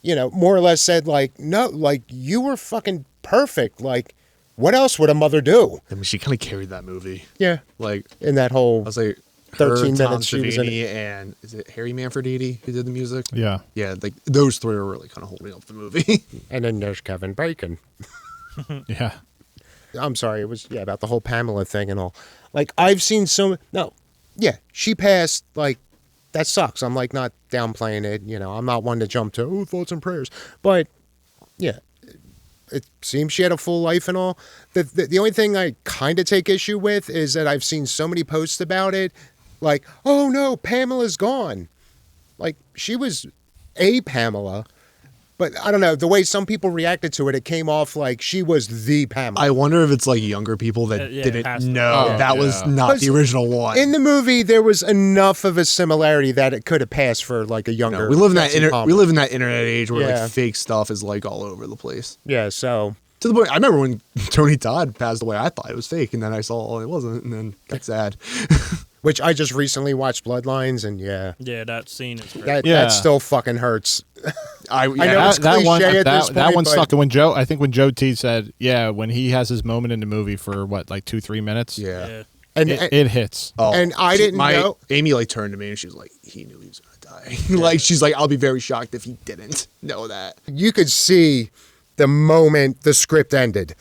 more or less said like, "No, like you were fucking perfect. Like, what else would a mother do?" I mean, she kind of carried that movie. Yeah, Like, in that whole I was like, 13 her, Tom minutes she was in it. Savini, and is it Harry Manfredini who did the music? Yeah. Yeah, like those three are really kind of holding up the movie. And then there's Kevin Bacon. Yeah. I'm sorry, it was about the whole Pamela thing and all. Like I've seen she passed. Like that sucks. I'm like not downplaying it. I'm not one to jump to thoughts and prayers, but yeah, it seems she had a full life and all. The only thing I kind of take issue with is that I've seen so many posts about it, like, oh no, Pamela's gone. Like she was a Pamela. But I don't know, the way some people reacted to it, it came off like she was the Pamela. I wonder if it's like younger people that Yeah, it has didn't to. know Oh, that was yeah. not the 'Cause original one. In the movie, there was enough of a similarity that it could have passed for like a younger. we live in that Betsy Palmer. we live in that internet age where Yeah. like fake stuff is like all over the place. Yeah, so To the point, I remember when Tony Todd passed away, I thought it was fake, and then I saw it wasn't, and then got sad. which I just recently watched Bloodlines, and yeah, Yeah, that scene is great. that Yeah. still fucking hurts. I know yeah, it's that one, cliche at that, this that point, one but- stuck. And when Joe T said, yeah, when he has his moment in the movie for what, like 2-3 minutes, yeah. Yeah. And it hits. Oh, And I didn't know- Amy like turned to me and she's like, he knew he was gonna die. Like she's like, I'll be very shocked if he didn't know that. you could see the moment the script ended,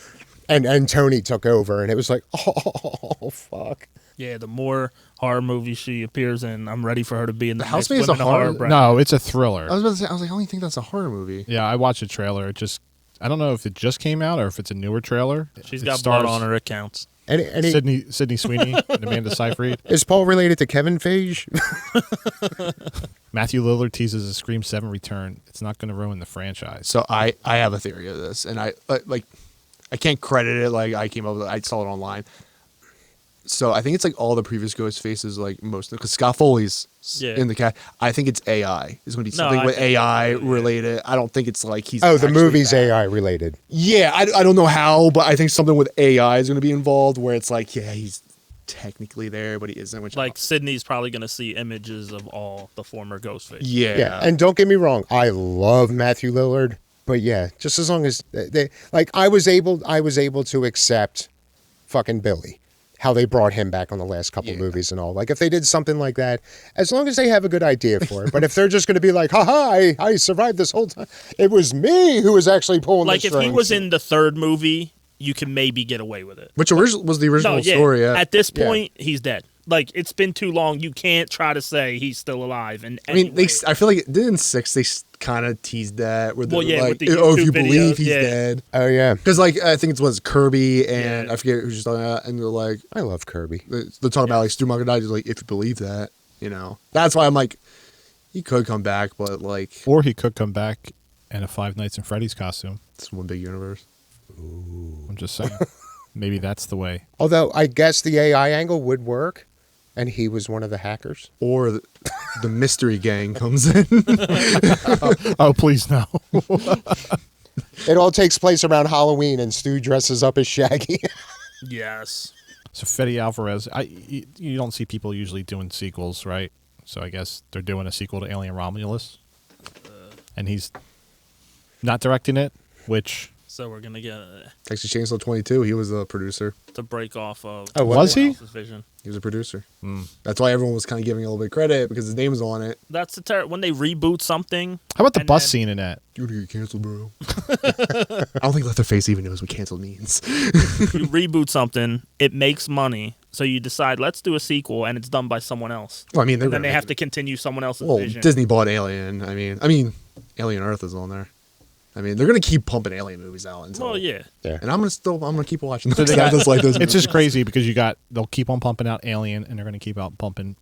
and Tony took over, and it was like, oh fuck. Yeah, the more horror movies she appears in, I'm ready for her to be in the, The next Housemaid is a Women in horror- bracket. No, it's a thriller. I was about to say, I was like, I don't even think that's a horror movie. Yeah, I watched a trailer. I don't know if it just came out or if it's a newer trailer. She's It got stars blood on her. It counts. And Sydney Sweeney and Amanda Seyfried. is Paul related to Kevin Feige? Matthew Lillard teases a Scream 7 return. It's not going to ruin the franchise. So I have a theory of this, and I can't credit it. Like I came up with it. I saw it online. So I think it's like all the previous ghost faces, like most because Scott Foley's Yeah. in the cat. I think it's AI. It's going to be No, something I with think AI it's- related. I don't think it's like he's. Oh, the actually movie's bad. AI related. Yeah, I don't know how, but I think something with AI is going to be involved where it's like, yeah, he's technically there, but he isn't. Which Like Sydney's probably gonna see images of all the former Ghostface. yeah, And don't get me wrong, I love Matthew Lillard, but yeah, just as long as they like, I was able to accept fucking Billy, how they brought him back on the last couple Yeah. movies and all. Like if they did something like that, as long as they have a good idea for it. But if they're just going to be like, haha, I survived this whole time, it was me who was actually pulling Like the if he strings. was in the third movie, you can maybe get away with it. which was the original No, yeah. story. Yeah. At this Yeah. point, he's dead. Like it's been too long. You can't try to say he's still alive. And I mean, I feel like in 6 they kind of teased that where they're Well, yeah, like, with the oh, if YouTube you believe videos, he's yeah. dead. Oh yeah, Because like I think it was Kirby and Yeah. I forget who's just talking about, and they're like I love Kirby. they're talking about like Stu Magadai is like if you believe that, that's why I'm like he could come back, but like Or he could come back in a Five Nights at Freddy's costume. it's one big universe. I'm just saying. Maybe that's the way. Although I guess the AI angle would work, and he was one of the hackers. Or the mystery gang comes in. Oh, please no. It all takes place around Halloween, and Stu dresses up as Shaggy. yes. So Fede Alvarez, you don't see people usually doing sequels, right? So I guess they're doing a sequel to Alien Romulus, and he's not directing it, which So we're gonna get Texas Chainsaw 22. He was a producer. to break off of. Oh, Was someone he? else's vision. He was a producer. That's why everyone was kind of giving a little bit of credit because his name was on it. That's the when they reboot something. How about the And bus then- scene in that? You're gonna get canceled, bro. I don't think Leatherface even knows what canceled means. You reboot something, it makes money, so you decide let's do a sequel, and it's done by someone else. Well, I mean, they're And then gonna they make have it. to continue someone else's Well, vision. Disney bought Alien. I mean, Alien Earth is on there. I mean, they're gonna keep pumping Alien movies out until. Well, yeah. And I'm gonna keep watching them. So they I got- just like those. It's just crazy because they'll keep on pumping out Alien and they're going to keep out pumping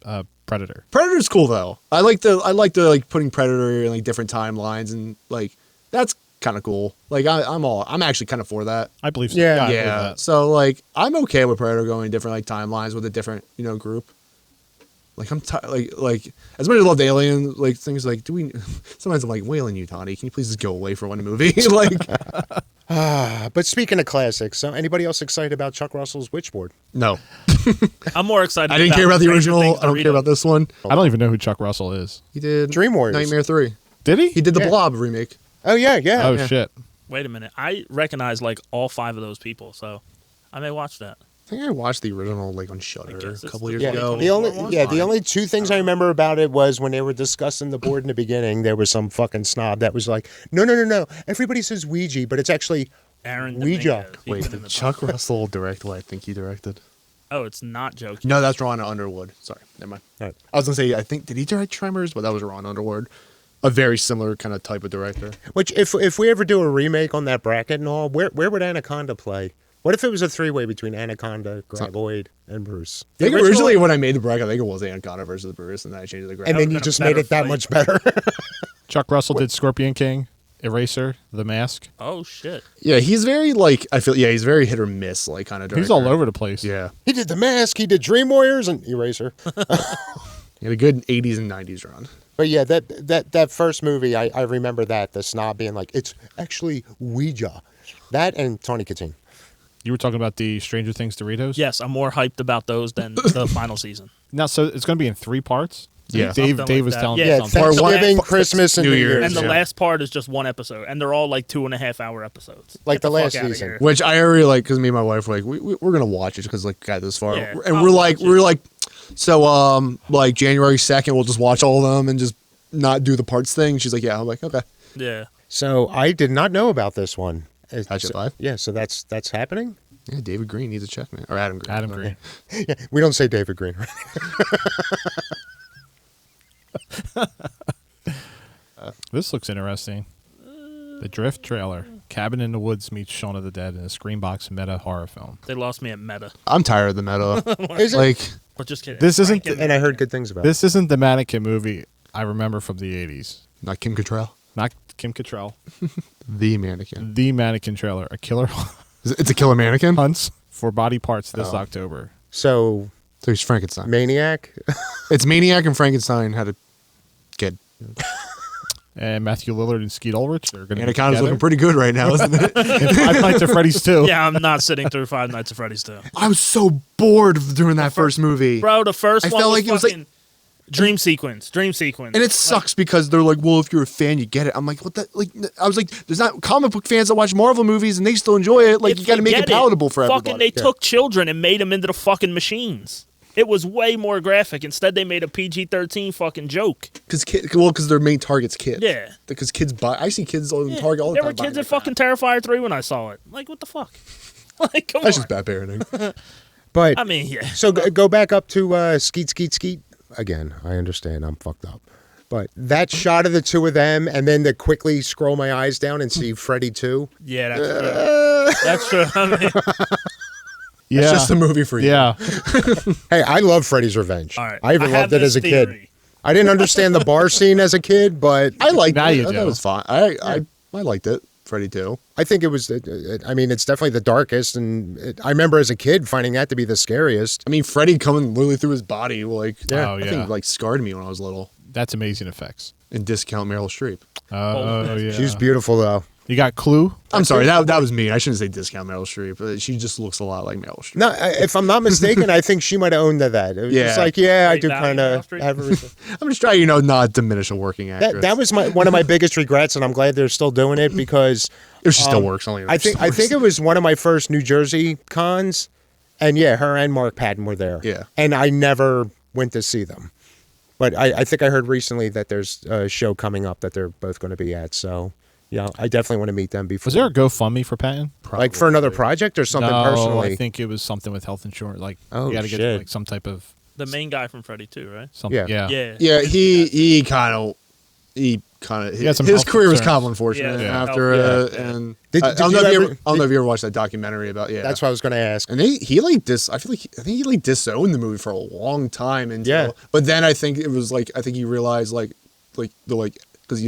Predator. Predator's cool though. I like the putting Predator in like different timelines and like that's kind of cool. Like I'm actually kind of for that. I believe so. Yeah. I believe Yeah. that. So like I'm okay with Predator going different like timelines with a different group. Like I'm like as much as I love the Alien like things like do we sometimes I'm like wailing you Toddy, can you please just go away for one movie like But speaking of classics, so anybody else excited about Chuck Russell's Witchboard? no. I'm more excited. I didn't care about the Stranger original. Things I don't care Dorito. about this one. I don't even know who Chuck Russell is. He did Dream Warriors. Nightmare 3. Did he? He did the Yeah. Blob remake. Oh yeah, yeah. Oh, shit. Wait a minute. I recognize like all 5 of those people, so I may watch that. I think I watched the original like on Shudder guess a it's couple the- years Yeah, ago. the only Fine. the only two things I remember about it was when they were discussing the board in the beginning, there was some fucking snob that was like, no. Everybody says Ouija, but it's actually Aaron Ouija. Dominguez. He's Wait, been in did the Chuck top. Russell direct what I think he directed? Oh, it's not joking. No, that's Ron Underwood. Sorry, never mind. Right. I was gonna say I think did he direct Tremors, but that was Ron Underwood, a very similar kind of type of director. which if we ever do a remake on that bracket and all, where would Anaconda play? What if it was a three-way between Anaconda, Graboid, and Bruce? I think The original- originally when I made the bracket, I think it was Anaconda versus Bruce, and then I changed it to Greg. and then you been a just made better it that fight. much better. Chuck Russell did Scorpion King, Eraser, The Mask. Oh shit. Yeah, he's very like he's very hit or miss like kind of director. He's all over the place. Yeah, He did The Mask, he did Dream Warriors, and Eraser. he had a good 80s and 90s run. But yeah, that first movie, I remember that the snob being like, it's actually Ouija. That and Tony Katine. You were talking about the Stranger Things Doritos? Yes, I'm more hyped about those than the final season. Now, so it's going to be in 3 parts? Yeah. Dave Something like was that. telling Yeah, me Yeah, something. Part one- Thanksgiving, Part- Christmas, and New New Year's. Year's. And the Yeah. last part is just one episode, and they're all like 2.5-hour episodes. Like Get the last fuck outta season. here. Which I already like because me and my wife were like we're gonna watch it because like got this far, Yeah, and I'll we're like watch it. so like January 2nd we'll just watch all of them and just not do the parts thing. She's like, yeah. I'm like, okay. Yeah. So I did not know about this one. Hatchet So- Live? Yeah, so that's happening. Yeah, David Green needs a check, man. Or Adam Green. Adam Sorry. Green. We don't say David Green. This looks interesting. The Drift trailer. Cabin in the Woods meets Shaun of the Dead in a Screenbox meta horror film. They lost me at meta. I'm tired of the meta. Is it? like, But just kidding. This isn't Frank And I heard good things about it. This isn't the mannequin movie I remember from the 80s. not Kim Cattrall. Not Kim Cattrall. The mannequin. The mannequin trailer. A killer It's a killer mannequin? hunts for body parts this Oh. October. So So he's Frankenstein. Maniac. It's Maniac and Frankenstein had a kid. And Matthew Lillard and Skeet Ulrich are going to be Anaconda's together. looking pretty good right now, isn't it? And Five Nights at Freddy's too. Yeah, I'm not sitting through Five Nights at Freddy's 2. I was so bored of doing that first movie. Bro, the first I one felt was like it was like- fucking dream sequence. And it sucks because they're like, well, if you're a fan, you get it. I'm like, what the? Like, I was like, there's not comic book fans that watch Marvel movies and they still enjoy it. Like, If you got to make get it palatable for Fucking, everybody. they took children and made them into the fucking machines. It was way more graphic. Instead, they made a PG-13 fucking joke. Because their main target's kids. Yeah. Because kids buy. I see kids on Yeah, Target all the there time. were kids buying at fucking crap. Terrifier 3 when I saw it. Like, what the fuck? Like, come That's on. just bad parenting. But I mean, yeah. so go back up to Skeet. Again, I understand I'm fucked up. But that shot of the two of them and then to quickly scroll my eyes down and see Freddy 2. Yeah, that's true. That's true. I mean, Yeah. It's just a movie for you. Yeah. Hey, I love Freddy's Revenge. all right. I even have loved it this as a theory. kid. I didn't understand the bar scene as a kid, but I liked Now it. you I thought do. it was fine. I liked it. Freddy 2. I think it was, I mean, it's definitely the darkest. And I remember as a kid finding that to be the scariest. I mean, Freddy coming literally through his body, like, Yeah. Oh, I yeah. think like scarred me when I was little. That's amazing effects. And discount Meryl Streep. Oh yeah. She's beautiful though. You got Clue. I'm sorry, that was mean. I shouldn't say discount Meryl Streep, but she just looks a lot like Meryl Streep. No, if I'm not mistaken, I think she might have owned to that. It was just Yeah. like, yeah, I Great do value, kind of Meryl Streep. have everything. I'm just trying, not diminish a working actress. That was one of my biggest regrets, and I'm glad they're still doing it because if she still works. Only I think it was one of my first New Jersey cons, and yeah, her and Mark Patton were there. Yeah. And I never went to see them. But I think I heard recently that there's a show coming up that they're both going to be at. So, yeah, I definitely want to meet them before. Was there a GoFundMe for Patton? Like for another project or something No, personally? I think it was something with health insurance. Like Oh, you got to get shit. like some type of The main guy from Freddy 2, right? something. Yeah. Yeah. Yeah. Yeah, he kind of had some his health career was concerns. kind of unfortunate Yeah. after Yeah. and Did I don't you know if you ever- ever, I don't know if you ever watched that documentary about That's what I was going to ask. and he like I think he like disowned the movie for a long time until Yeah. but then I think it was like I think he realized like because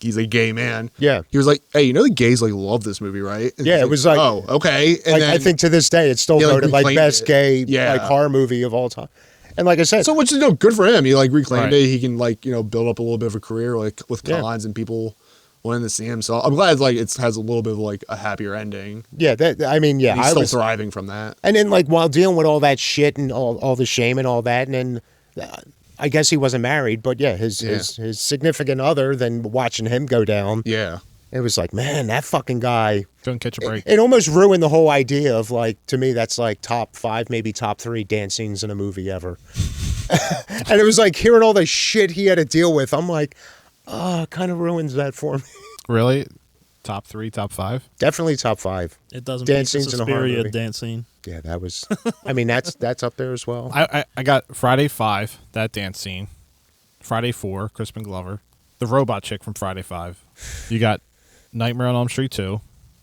he's a gay man. Yeah. He was like, hey, the gays like love this movie, right? And Yeah, he's it was like- oh, okay. And Like, then, I think to this day, it's still Yeah, like, voted like reclaimed best it. gay Yeah. like horror movie of all time. And like I said, so, which is good for him. He like reclaimed Right. it. He can like build up a little bit of a career like with Yeah. cons and people wanting to see him. So I'm glad like it has a little bit of like a happier ending. yeah, He's I still was, thriving from that. and then like while dealing with all that shit and all the shame and all that, and then I guess he wasn't married, but yeah, his significant other, then watching him go down, Yeah. it was like, man, that fucking guy. Couldn't catch a break. It almost ruined the whole idea of like, to me, that's like top 5, maybe top 3 dance scenes in a movie ever. And it was like hearing all the shit he had to deal with. I'm like, it kind of ruins that for me. Really? Top 3, top 5? Definitely top 5. It doesn't Dance beat the scenes in a horror Suspiria movie. dance scene. Yeah, that was. I mean, that's up there as well. I got Friday 5, that dance scene. Friday 4, Crispin Glover. The robot chick from Friday 5. You got Nightmare on Elm Street 2.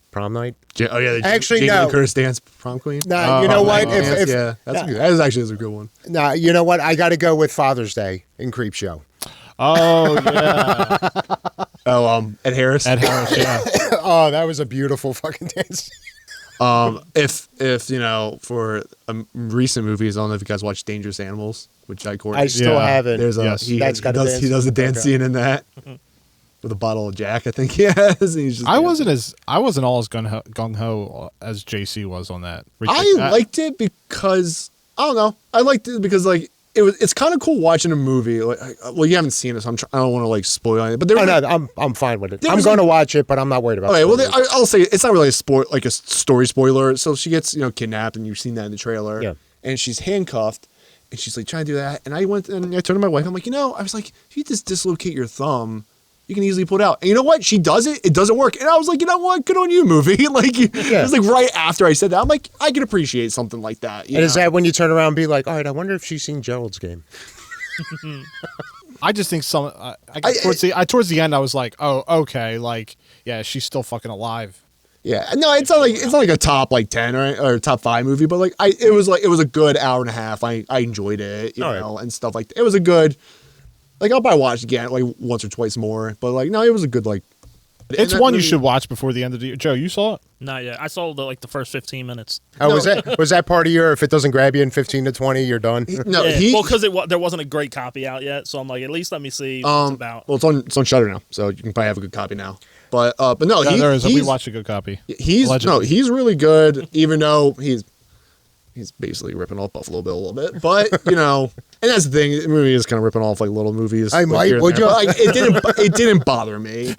Prom night. Oh yeah. Actually, Jamie no. Lee Curtis dance prom queen. Nah, you know what? Yeah, that actually is a good one. Nah, you know what? I got to go with Father's Day in Creep Show. Oh, yeah. Oh, Ed Harris. Ed Harris, yeah. Oh, that was a beautiful fucking dance. If for recent movies, I don't know if you guys watch Dangerous Animals with Jai Courtney. I still Yeah. haven't. There's a Yes. he, That's he got a does dance he does a scene. dance scene in that with a bottle of Jack. I think he has. And he's just I wasn't all as gung ho as JC was on that. I liked it because I don't know. I liked it because like it's kind of cool watching a movie. Like, well, you haven't seen it, so I don't want to like spoil it. But there Oh, was, no, I'm fine with it. There I'm was going to like- watch it, but I'm not worried about okay, well, spoilers. I'll say it's not really a story spoiler. So she gets kidnapped, and you've seen that in the trailer. Yeah. And she's handcuffed, and she's like trying to do that. And I went and I turned to my wife. I'm like, I was like, if you just dislocate your thumb, you can easily pull it out. And you know what? She does it. It doesn't work. And I was like, you know what? Good on you, movie. Like, it was like right after I said that. I'm like, I can appreciate something like that. And is that when you turn around and be like, all right, I wonder if she's seen Gerald's game? I just think towards the end I was like, oh, okay, like, yeah, she's still fucking alive. Yeah, no, it's not like a top like 10 or top 5 movie, but like it was a good hour and a half. I enjoyed it, and stuff like that. It was a good, like I'll probably watch it again like once or twice more, but like no, it was a good like. It's one you should watch before the end of the year. Joe, you saw it? Not yet. I saw the first 15 minutes. Oh, was that part of your, if it doesn't grab you in 15 to 20, you're done? No, Yeah, because there wasn't a great copy out yet, so I'm like, at least let me see what it's about. Well, it's on Shudder now, so you can probably have a good copy now. But no, Yeah, there is. We he's watched a good copy. Allegedly. He's really good, even though he's basically ripping off Buffalo Bill a little bit. But and that's the thing, the movie is kind of ripping off like little movies. I like, might, here and would there. you? But, like, it didn't bother me.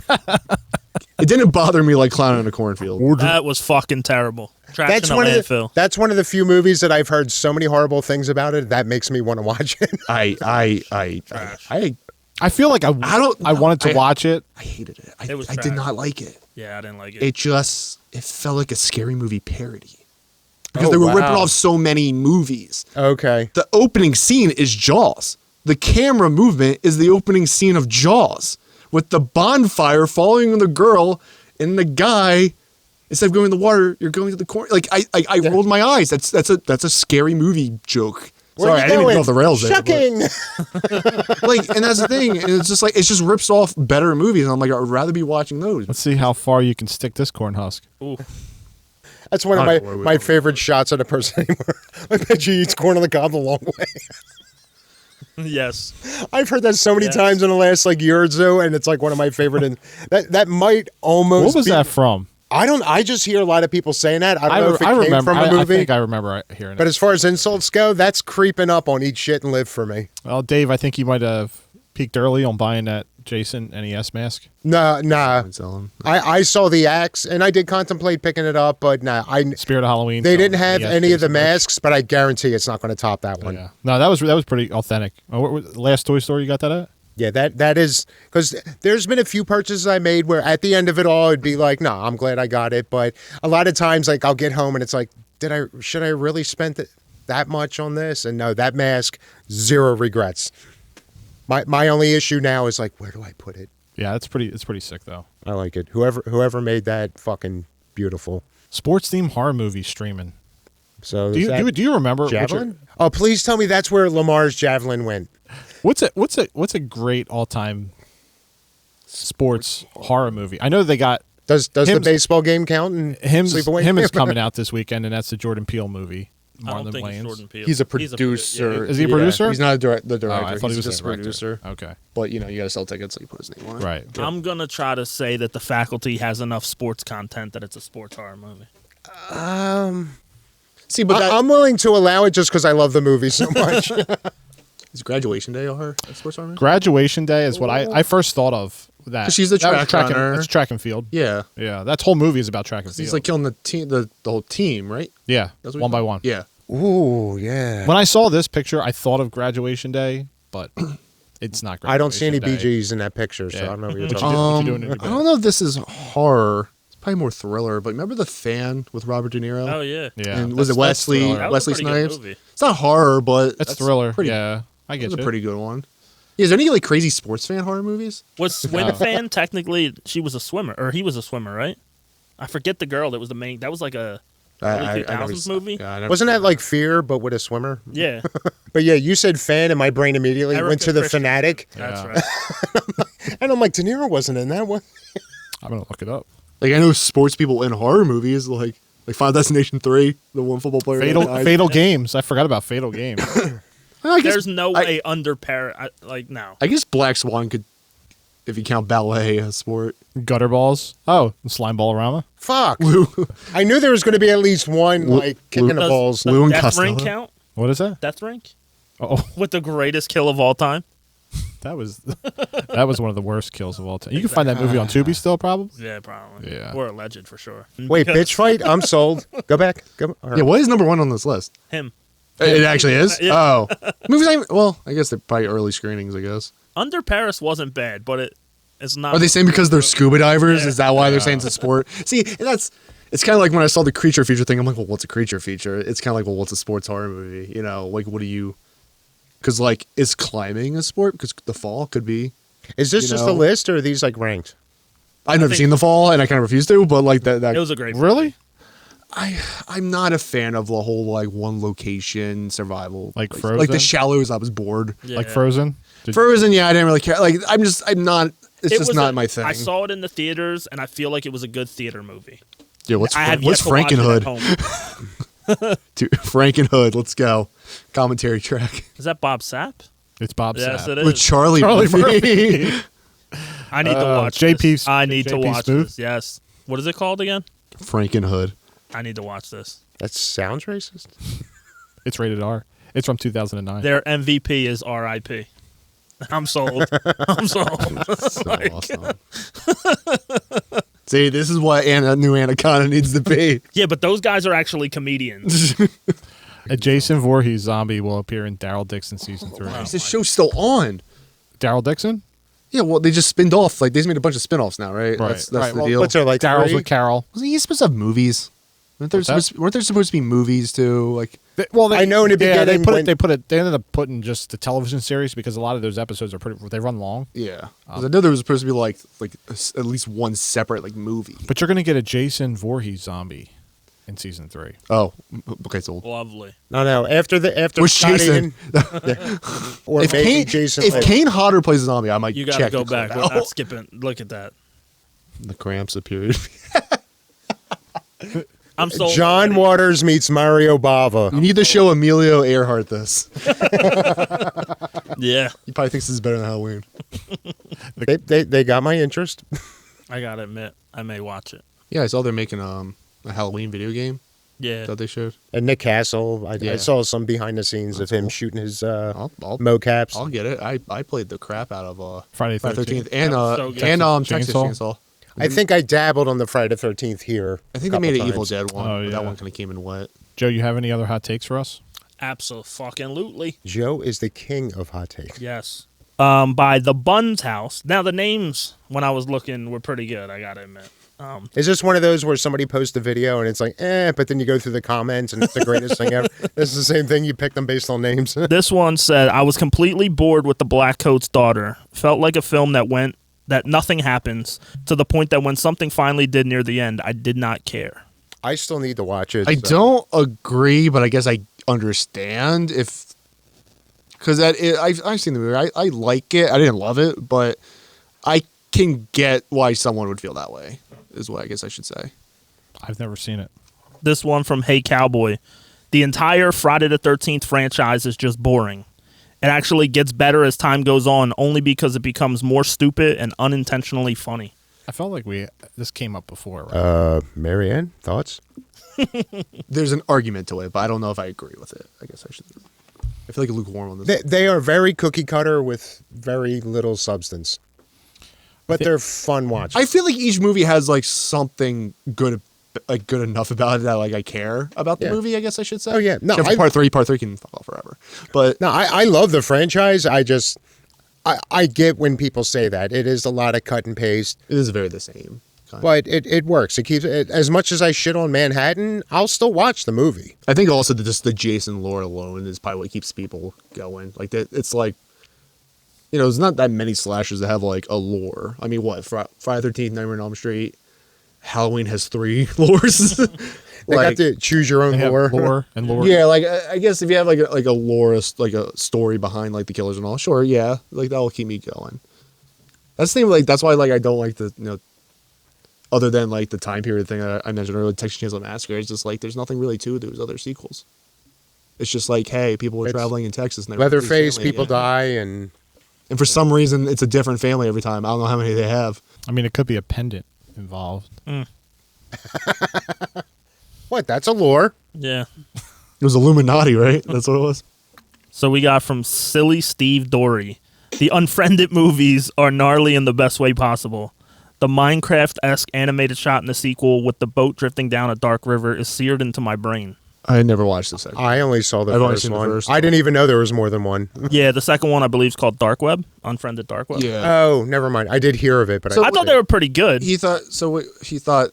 It didn't bother me like Clown in a Cornfield. That was fucking terrible. Trash That's in a one of landfill. that's one of the few movies that I've heard so many horrible things about it that makes me want to watch it. I feel like I wanted to watch it. I hated it. It was I did trash. not like it. Yeah, I didn't like it. It felt like a scary movie parody because Oh, they were ripping wow. off so many movies. Okay. The opening scene is Jaws. The camera movement is the opening scene of Jaws with the bonfire following the girl and the guy. Instead of going in the water, you're going to the corner. Like I rolled my eyes. That's a scary movie joke. Where Sorry, you I didn't even going? go off the rails there. Shocking. but, like, and that's the thing. And it's just like it just rips off better movies. And I'm like, I'd rather be watching those. Let's see how far you can stick this corn husk. Ooh. That's one of I don't know where my we- favorite shots of the person anymore. I bet you eats corn on the cob the long way. Yes. I've heard that so many Yes. times in the last like year or so, and it's like one of my favorite. And that might almost. What was be, that from? I just hear a lot of people saying that. I don't know if it came remember. from a movie. I think I remember hearing but it. as far as insults go, that's creeping up on Eat Shit and Live for me. Well, Dave, I think you might have peaked early on buying that Jason NES mask. Nah. And sell 'em. I saw the axe, and I did contemplate picking it up, but nah. Spirit of Halloween. They so didn't have NES any of the Jason merch. masks, but I guarantee it's not going to top that Oh, one. yeah. No, that was pretty authentic. Last Toy Store you got that at? Yeah, that is because there's been a few purchases I made where at the end of it all it'd be like, no, I'm glad I got it. But a lot of times, like I'll get home and it's like, should I really spend that much on this? And no, that mask, zero regrets. My only issue now is like, where do I put it? Yeah, it's pretty sick though. I like it. Whoever made that, fucking beautiful. Sports themed horror movie streaming. So Do you remember which- Javelin? Oh, please tell me that's where Lamar's Javelin went. What's a great all time sports horror movie? I know they got Does the Him's- baseball game count? And Him's Sleepaway? Him is coming out this weekend, and that's the Jordan Peele movie. I don't Marlon think it's Wayans. Jordan Peele. He's a produ- producer. Is he a Yeah, producer? He's not the Oh, director. I thought he was just a a producer. Okay, But you got to sell tickets, so you put his name on it. right. I'm gonna try to say that the faculty has enough sports content that it's a sports horror movie. See, but that, I'm willing to allow it just because I love the movie so much. is Graduation Day or a sports horror movie? Graduation Day is what I first thought of. That 'Cause she's the That was track runner. It's track and field. Yeah, Yeah, that whole movie is about track and field. he's like killing the team, the whole team, right? yeah, That's what one he- by one. Yeah, Ooh, yeah. When I saw this picture, I thought of Graduation Day, but it's not. I don't see any Graduation Day. BGs in that picture, so Yeah. I don't know what you're What talking you about. what you doing in your I bed? don't know if this is horror. It's probably more thriller. But remember The Fan with Robert De Niro? Oh yeah, Yeah, And was it that's Wesley thriller. That was a Wesley pretty good Snipes? movie. It's not horror, but That's thriller. Pretty, Yeah, I get It's a you. pretty good one. Yeah, is there any like crazy sports fan horror movies? Was Swim Fan technically? She was a swimmer, or he was a swimmer, right? I forget the girl that was the main. That was like a early 2000s movie. Yeah, I never Wasn't saw that like Fear, but with a swimmer? Yeah, But yeah, you said fan, and my brain immediately Erica went to the Christian. Fanatic. that's Yeah. right. And I'm like, De Niro wasn't in that one. I'm gonna look it up. Like I know sports people in horror movies, like Final Destination 3, the one football player. that died. Fatal Games. I forgot about Fatal Games. I guess, There's no way under no. I guess Black Swan could, if you count ballet as sport. Gutter balls. Oh, Slime Ballorama. Fuck. I knew there was going to be at least one, like, kicking the Does balls. the Lou and Death Ring Costello? count? What is that? Death Ring Oh, with the greatest kill of all time. that was one of the worst kills of all time. You can find that movie on Tubi still, probably. Yeah, probably. Yeah. Or alleged for sure. Wait, Because bitch fight? I'm sold. Go back. Go. All right. Yeah, what is number one on this list? him. It actually is. Yeah. Oh, movies. Well, I guess they're probably early screenings. I guess. Under Paris wasn't bad, but it's not. Are they saying because they're scuba divers? Yeah. Is that why they're saying it's a sport? See, and that's. It's kind of like when I saw the creature feature thing. I'm like, well, what's a creature feature? It's kind of like, well, what's a sports horror movie? You know, like, what do you? Because like, is climbing a sport? Because the fall could be. Is this You just know- a list, or are these, like, ranked? I've never think- seen the fall, and I kind of refuse to. But like that, It was a great. Really? I'm not a fan of the whole like one location survival. Like Like Frozen? the Shallows, I was bored. Yeah. Like Frozen? Frozen, yeah, I didn't really care. Like I'm not. It's It just was not my thing. I saw it in the theaters, and I feel like it was a good theater movie. Yeah, what's I have what's yet to watch it at Frankenhood? home. Dude, Frankenhood, let's go. Commentary track Is that Bob Sapp? It's Bob Yes, Sapp. it with is. Charlie Murphy. I need to watch JP this. I need to JP watch Smooth? this. Yes. What is it called again? Frankenhood. I need to watch this. That sounds racist. It's rated R. It's from 2009. Their MVP is RIP. I'm sold. I'm sold. So awesome. See, this is what new Anaconda needs to be. Yeah, but those guys are actually comedians. A Jason Voorhees zombie will appear in Daryl Dixon season 3. Is this show still on? Daryl Dixon? Yeah, well, they just spinned off. Like, they just made a bunch of spin-offs now, right? Right. That's Right, the well, deal. What's there, like, Daryl's three? with Carol. Wasn't he supposed to have movies? Weren't there, What's that? weren't there supposed to be movies, too? Like, I know in the beginning when- They ended up putting just the television series because a lot of those episodes they run long. yeah. 'Cause I know there was supposed to be, like at least one separate, like, movie. But you're going to get a Jason Voorhees zombie in season 3. Oh, okay, so Lovely. No. After Where's Scott Jason? Egan- or if maybe Kane, Jason. if Lives. Kane Hodder plays a zombie, I might You got to check go the back. clip We're not out. skipping. Look at that. The cramps appeared. I'm sold. John already. Waters meets Mario Bava. You need to show Emilio Earhart this. Yeah, He probably thinks this is better than Halloween. They got my interest. I gotta admit, I may watch it. Yeah, I saw they're making a Halloween video game Yeah, that they showed. And Nick Castle, I Yeah. saw some behind the scenes of him cool. shooting his I'll mocaps. I'll get it. I played the crap out of Friday the 13th. and That was so good. Texas Chainsaw? Chainsaw. I think I dabbled on the Friday the 13th here. I think they made an couple Evil times. Dead one. Oh, But yeah. that one kind of came in wet. Joe, you have any other hot takes for us? absolutely. Joe is the king of hot takes. Yes. By the Buns House. Now the names when I was looking were pretty good. I gotta admit. Is this one of those where somebody posts a video and it's like, but then you go through the comments and it's the greatest thing ever? This is the same thing. You pick them based on names. This one said, "I was completely bored with the Black Coat's daughter. Felt like a film that nothing happens to the point that when something finally did near the end, I did not care." I still need to watch it. I so- don't agree, but I guess I understand if because I've seen the movie. I like it. I didn't love it, but I can get why someone would feel that way. Is what I guess I should say. I've never seen it. This one from Hey Cowboy. The entire Friday the 13th franchise is just boring. It actually gets better as time goes on only because it becomes more stupid and unintentionally funny. I felt like this came up before, right? Marianne, thoughts? There's an argument to it, but I don't know if I agree with it. I guess I should. I feel like lukewarm on this. They are very cookie cutter with very little substance. But they're fun watch. I feel like each movie has like something good, like good enough about it that like I care about the Yeah. movie. I guess I should say. Oh, yeah. No, Except for part three can fuck off forever. But No, I love the franchise. I get when people say that. It is a lot of cut and paste, it is very the same. Kind of. but it works. It keeps it, as much as I shit on Manhattan, I'll still watch the movie. I think also just the Jason lore alone is probably what keeps people going. Like that, it's like, you know, there's not that many slashers that have like a lore. I mean, what Friday 13th, Nightmare on Elm Street, Halloween has 3 lores. They got to choose your own They have lore. lore and lore. Yeah, like I guess if you have like a lore, like a story behind like the killers and all, sure, yeah, like that will keep me going. That's the thing. Like that's why like I don't like the other than like the time period thing that I mentioned earlier, Texas Chainsaw Massacre. It's just like there's nothing really to those other sequels. It's just like, hey, people were It's traveling in Texas. And they were Leatherface, family people again. die, and And for some reason, it's a different family every time. I don't know how many they have. I mean, it could be a pendant involved. what? That's a lore. Yeah. It was Illuminati, right? That's what it was. So we got from Silly Steve Dory. The Unfriended movies are gnarly in the best way possible. The Minecraft-esque animated shot in the sequel with the boat drifting down a dark river is seared into my brain. I never watched the second. I only saw the I've only first seen the one. first I didn't even know there was more than one. Yeah, the second one I believe is called Dark Web, Unfriended Dark Web. Yeah. Oh, never mind. I did hear of it, but So I thought they were pretty good. He thought he thought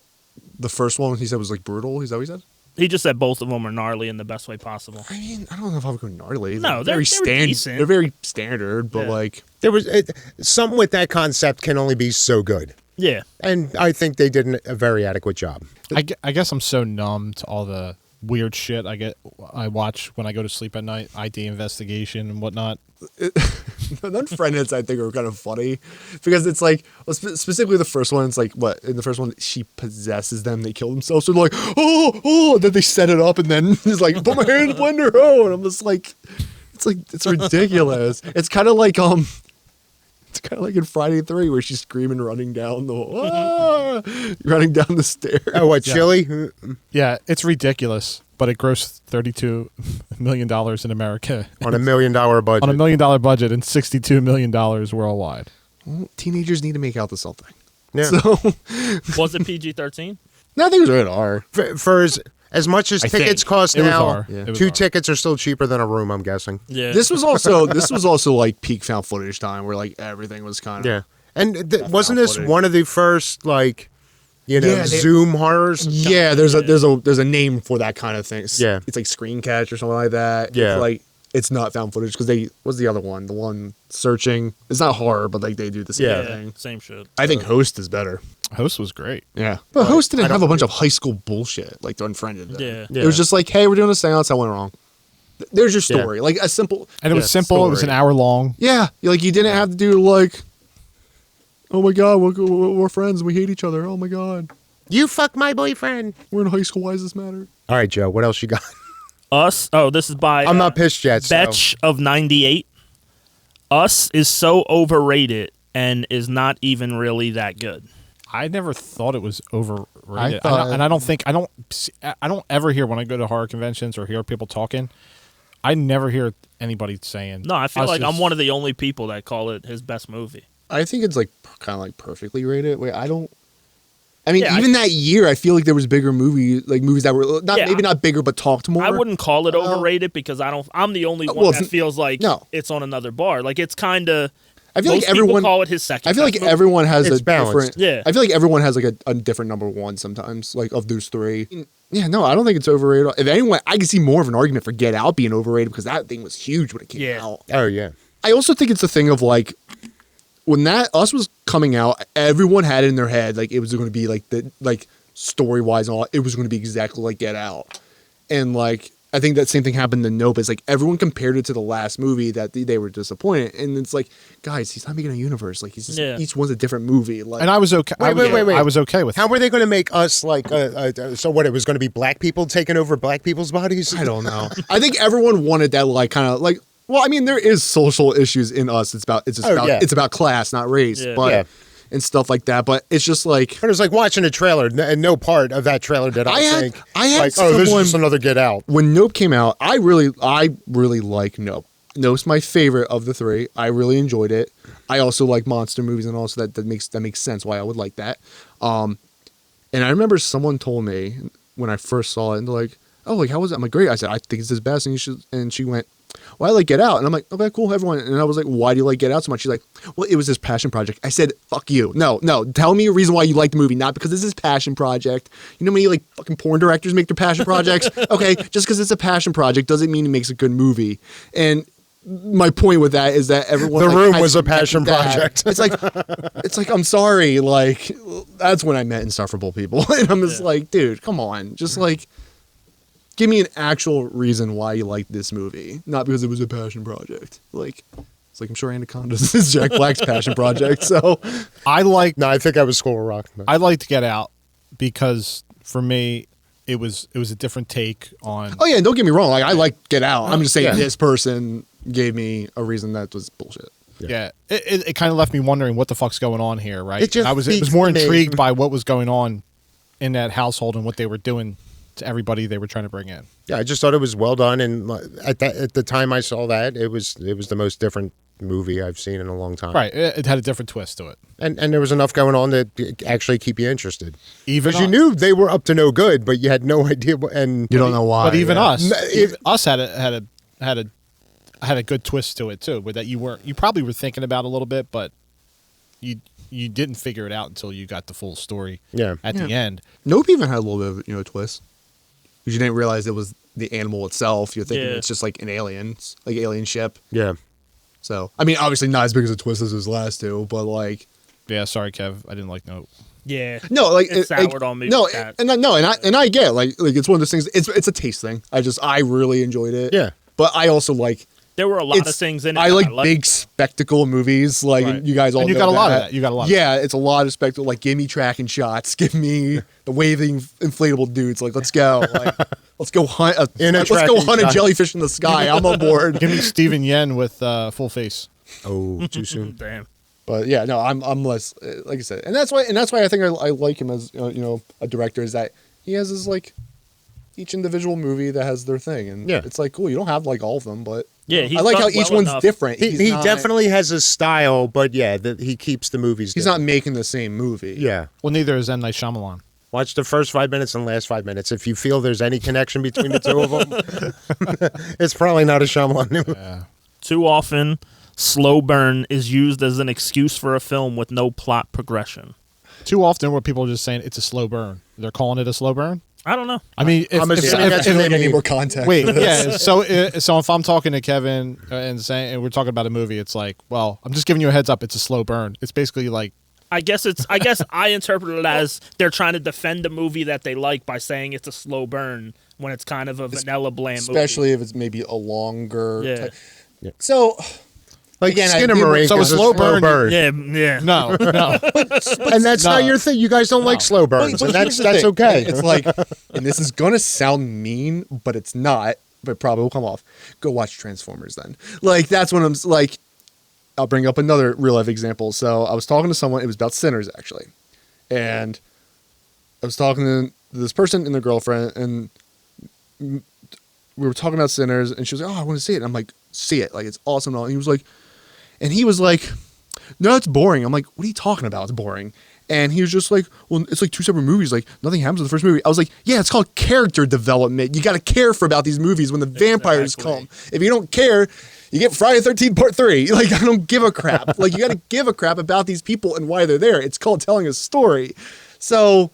the first one he said was like brutal. Is that what he said? He just said both of them are gnarly in the best way possible. I mean, I don't know if I would go gnarly. No, they're very decent. They're very standard, but Yeah. like there was something with that concept can only be so good, Yeah. and I think they did a very adequate job. I guess I'm so numb to all the weird shit I watch when I go to sleep at night, ID investigation and whatnot. the Unfriended I think are kind of funny because it's like specifically the first one. It's like what in the first one she possesses them, they kill themselves. So they're like oh, then they set it up and then it's like put my hand in the blender. Oh, and I'm just like it's ridiculous. It's kind of like in Friday 3 where she's screaming running down running down the stairs. Oh, what Yeah. chili? Yeah, it's ridiculous, but it grossed $32 million in America On $1 million budget. on $1 million budget and $62 million worldwide. Well, teenagers need to make out to something. Yeah. So Was it PG-13? no, I think it was rated R. For as much as I tickets think. cost It was now, R. Yeah. It was 2 R. tickets are still cheaper than a room, I'm guessing. Yeah. This was also like peak found footage time where like everything was kind of Yeah. And wasn't found this footage. one of the first, like, Yeah, they- Zoom horrors? Yeah, there's a name for that kind of thing. Yeah. It's like screen catch or something like that. Yeah. It's like it's not found footage because what's the other one? The one searching. It's not horror, but like they do the same Yeah. thing. Same shit. I think Host is better. Host was great. Yeah, but Host didn't have a bunch of high school bullshit like the Unfriended. did. Yeah. It was just like, hey, we're doing a seance. I went wrong. There's your Yeah. story, like a simple. And it was simple. It was an hour long. Yeah, like you didn't have to do like, oh my god, we're friends. We hate each other. Oh my god. You fuck my boyfriend. We're in high school. Why does this matter? All right, Joe. What else you got? Us. Oh, this is by I'm not pissed yet. So. Betch of 98. Us is so overrated and is not even really that good. I never thought it was overrated. I don't ever hear when I go to horror conventions or hear people talking. I never hear anybody saying. No, I feel Us like is- I'm one of the only people that call it his best movie. I think it's like kind of like perfectly rated. Wait, I don't. I mean, Yeah, even that year, I feel like there was bigger movies that were not Yeah, maybe not bigger, but talked more. I wouldn't call it overrated because I'm the only one well, that feels like it's on another bar. Like it's kind of. I feel Most like everyone people call it his second. I feel like best movie. everyone has It's a balanced. different. Yeah. I feel like everyone has like a different number one sometimes, like of those three. Yeah, no, I don't think it's overrated. If anyone, I can see more of an argument for Get Out being overrated because that thing was huge when it came out. Oh yeah. I also think it's a thing of like when that Us was coming out, everyone had it in their head like it was going to be like the like story wise and all. It was going to be exactly like Get Out, and like I think that same thing happened to Nope. It's like everyone compared it to the last movie that they were disappointed, and it's like, guys, he's not making a universe. Like he's just, each one's a different movie. Like, And I was okay. Wait. I was okay with How it. were they going to make Us like? So what? It was going to be black people taking over black people's bodies? I don't know. I think everyone wanted that like kind of like. Well, I mean, there is social issues in Us. It's about class, not race, Yeah. but Yeah. and stuff like that. But it's just like But it was like watching a trailer, and no part of that trailer did I had think. like, this is someone- just another Get Out. when Nope came out, I really like Nope. Nope's my favorite of the three. I really enjoyed it. I also like monster movies, and also that makes sense why I would like that. And I remember someone told me when I first saw it, and they're like, "Oh, like how was it?" I'm like, "Great." I said, "I think it's his best," and you should. And she went, "Well, I like Get Out," and I'm like, "Okay, cool, everyone." And I was like, "Why do you like Get Out so much?" She's like, "Well, it was his passion project." I said, "Fuck you, no. Tell me a reason why you like the movie, not because it's his passion project. You know how many like fucking porn directors make their passion projects? Okay, just because it's a passion project doesn't mean it makes a good movie." And my point with that is that everyone The like, Room has was a to admit passion that. project. It's like I'm sorry, like that's when I met insufferable people, and I'm just like, dude, come on, just like. Give me an actual reason why you like this movie, not because it was a passion project. Like, it's like I'm sure Anacondas is Jack Black's passion project. So, I like No, I think I was School of Rock. I like to Get Out because for me it was a different take on. oh yeah, don't get me wrong. Like I like Get Out. I'm just saying Yeah. this person gave me a reason that was bullshit. Yeah, it kind of left me wondering what the fuck's going on here, right? It just it was speaks more to me. intrigued by what was going on in that household and what they were doing to everybody they were trying to bring in. Yeah, I just thought it was well done, and at the time I saw that, it was the most different movie I've seen in a long time. Right, it had a different twist to it. And there was enough going on to actually keep you interested. Even Because you us. knew they were up to no good, but you had no idea. And You don't know why. But even yeah. us, No, even us had a good twist to it too, where that you probably were thinking about a little bit, but you didn't figure it out until you got the full story. Yeah. At the end. Nope even had a little bit of twist. Because you didn't realize it was the animal itself. You're thinking Yeah. it's just like an alien ship. Yeah. So I mean, obviously not as big as a twist as his last two, but like. Yeah, sorry, Kev, I didn't like Nope. Yeah. No, like It soured like, on me No, with that. and I get like it's one of those things. It's a taste thing. I really enjoyed it. Yeah. But I also like There were a lot of things in it. I that like liked. big spectacle movies. Like Right. you guys all And you know got a lot of that. that. You got a lot of Yeah, it's a lot of spectacle. Like give me tracking shots. Give me the waving inflatable dudes. Like let's go. Like let's go hunt. Let's go tracking hunt a shot. jellyfish in the sky. I'm on board. Give me Steven Yen with full face. Oh, too soon. Damn. But yeah, no, I'm less like I said, and that's why I think I like him as a director is that he has his like each individual movie that has their thing, and Yeah. it's like cool. You don't have like all of them, but Yeah, he's I like done how each well one's enough. different. He not- definitely has a style, but yeah, he keeps the movies. he's not making the same movie. Yeah. Well, neither is M. Night Shyamalan. Watch the first 5 minutes and last 5 minutes. If you feel there's any connection between the two of them, it's probably not a Shyamalan movie. Too often, slow burn is used as an excuse for a film with no plot progression. Too often, where people are just saying it's a slow burn. They're calling it a slow burn. I don't know. I mean, if, I'm if- assuming if- that's if- what Need they any mean. more context? wait, for this. yeah. So if I'm talking to Kevin and we're talking about a movie, it's like, well, I'm just giving you a heads up. It's a slow burn. It's basically like, I guess I interpret it as they're trying to defend a movie that they like by saying it's a slow burn when it's kind of a vanilla bland movie. especially if it's maybe a longer. Yeah. type- So Again, Skinamarink so a is slow burn. Yeah, yeah. No, no. and that's not your thing. You guys don't like slow burns, But and here's that's the thing. okay. It's like, and this is gonna sound mean, but it's not. But probably will come off. Go watch Transformers then. Like that's when I'm like. I'll bring up another real life example. So I was talking to someone. It was about Sinners actually, and I was talking to this person and their girlfriend, and we were talking about Sinners, and she was like, "Oh, I want to see it." And I'm like, "See it! Like it's awesome." And all. And he was like, "No, it's boring." I'm like, "What are you talking about? It's boring." And he was just like, "Well, it's like two separate movies. Like nothing happens in the first movie." I was like, "Yeah, it's called character development. You got to care for about these movies when the vampires come. If you don't care, you get Friday the 13th Part 3. Like I don't give a crap. Like you got to give a crap about these people and why they're there. It's called telling a story." So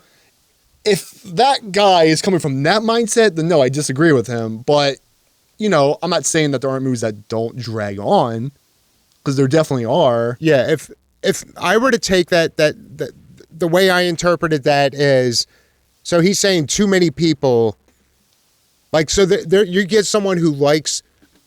if that guy is coming from that mindset, then no, I disagree with him. But you know, I'm not saying that there aren't movies that don't drag on, because there definitely are. Yeah, if I were to take that the way I interpreted that is, so he's saying too many people, like, so there you get someone who likes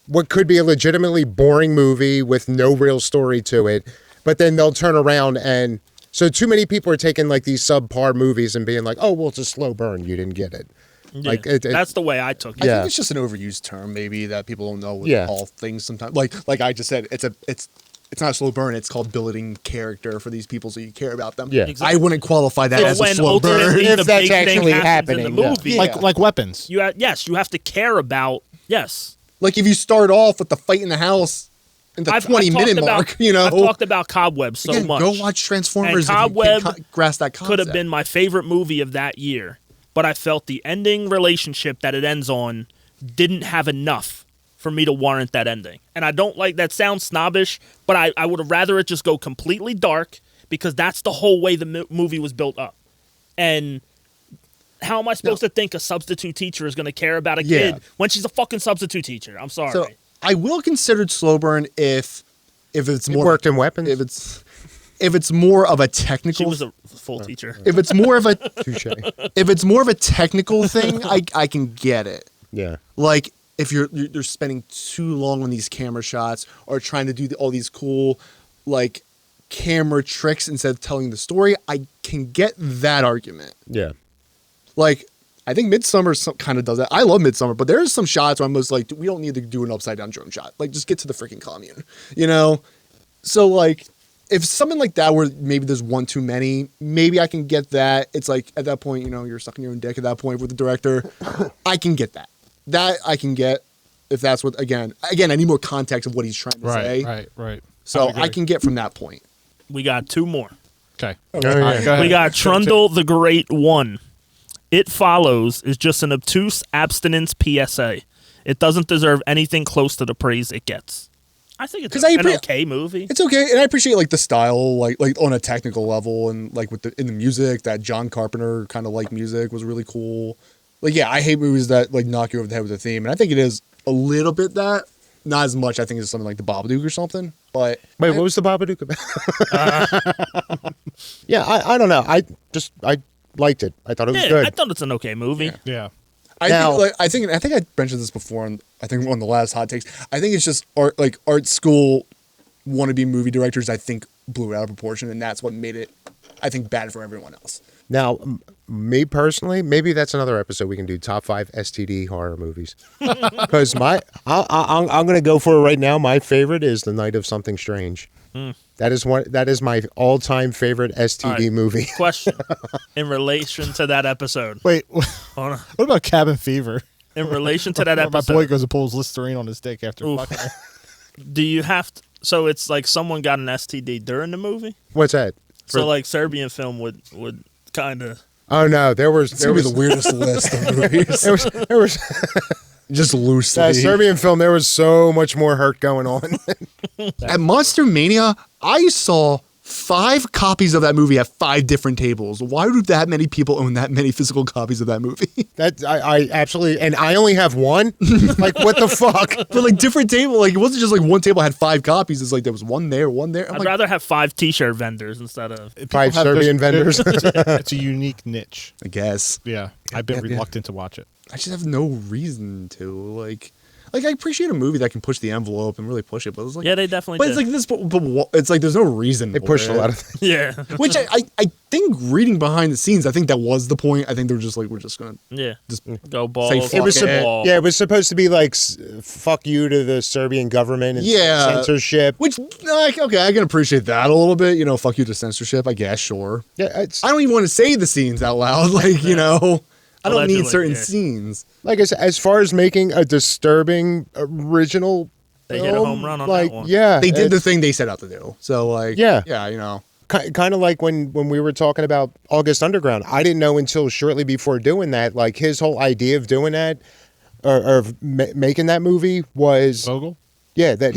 what could be a legitimately boring movie with no real story to it, but then they'll turn around and, so too many people are taking like these subpar movies and being like, oh, well, it's a slow burn, you didn't get it. Yeah, Like that's the way I took it. I Yeah. think it's just an overused term, maybe, that people don't know with Yeah. all things sometimes. Like I just said, it's not a slow burn. It's called building character for these people, so you care about them. Yeah. Exactly. I wouldn't qualify that So as a when slow burn. ultimately If the that's big thing actually happens in the happening, movie, yeah. Like weapons. you have to care about. Yes, Like if you start off with the fight in the house in the I've 20-minute talked mark, about, you know. I've talked about Cobweb so Again, much. go watch Transformers. And if you can't Cobweb grasp that concept. could have been my favorite movie of that year, but I felt the ending relationship that it ends on didn't have enough for me to warrant that ending. And I don't like that, sounds snobbish, but I would have rather it just go completely dark, because that's the whole way the movie was built up. And how am I supposed to think a substitute teacher is going to care about a kid when she's a fucking substitute teacher? I'm sorry. So I will consider slow burn if it's it more worked in weapons. if it's more of a she technical. was a full teacher. If it's more of a Touche. if it's more of a technical thing, I can get it. Yeah. Like if you're spending too long on these camera shots or trying to do all these cool like camera tricks instead of telling the story, I can get that argument. Yeah. Like I think Midsummer kind of does that. I love Midsummer, but there's some shots where I'm just like, we don't need to do an upside down drone shot. Like just get to the freaking commune, you know? So like if something like that where maybe there's one too many, maybe I can get that. It's like at that point, you know, you're sucking your own dick at that point with the director. I can get that. That I can get if that's what, again, I need more context of what he's trying to say. Right. So agree. I can get from that point. We got two more. Okay. yeah. All right, go ahead. We got Trundle the Great 1. It Follows is just an obtuse abstinence PSA. It doesn't deserve anything close to the praise it gets. I think it's 'Cause I an appre- okay movie. It's okay, and I appreciate like the style, like on a technical level, and like in the music, that John Carpenter kind of like music was really cool. Like yeah, I hate movies that like knock you over the head with a theme, and I think it is a little bit that, not as much. I think it's something like the Babadook or something. But Wait, what was the Babadook about? Yeah, I don't know. I liked it. I thought it was Yeah, good. I thought it's an okay movie. Yeah. I think I mentioned this before, and I think on the last hot takes. I think it's just art school wannabe movie directors. I think blew it out of proportion, and that's what made it, I think, bad for everyone else. Now, me personally, maybe that's another episode we can do. Top 5 STD horror movies. Because I'm going to go for it right now. My favorite is The Night of Something Strange. That is my all-time favorite STD All right. movie. Question in relation to that episode. Wait, Hold on. what about Cabin Fever? In relation to that Where my episode, boy goes and pulls Listerine on his dick after Oof. fucking her. do you have to? So it's like someone got an STD during the movie. What's that? So like Serbian film would kind of. Oh no, there was It's gonna be the weirdest list of movies. there was Just loosely. that Serbian film. There was so much more hurt going on. At Monster Mania, I saw 5 copies of that movie at 5 different tables. Why do that many people own that many physical copies of that movie? That I absolutely, and I only have one. Like what the fuck? But like different table, like it wasn't just like one table had 5 copies. It's like there was one there, one there. I'm I'd like, rather have 5 T-shirt vendors instead of. People 5 have Serbian this- vendors. It's a unique niche. I guess Yeah. I've been reluctant to watch it. I just have no reason to. Like, like I appreciate a movie that can push the envelope and really push it, but it's like Yeah, they definitely But did. it's like this, but it's like there's no reason. They for pushed it. a lot of things. Yeah. Which I think reading behind the scenes, I think that was the point. I think they were just like, we're just gonna Yeah. just Go balls. Say go fuck was it. ball. Yeah, it was supposed to be like fuck you to the Serbian government and Yeah. censorship. which like okay, I can appreciate that a little bit. You know, fuck you to censorship, I guess. Sure. Yeah, it's I don't even want to say the scenes out loud. Like you know, I don't need Allegedly, certain yeah. scenes. like as far as making a disturbing original. They hit a film, home run on like, that one. Yeah, They did the it's thing they set out to do. So like Yeah. you know. kind of like when we were talking about August Underground. I didn't know until shortly before doing that. Like his whole idea of doing that, or of making that movie was. Vogel? Yeah, that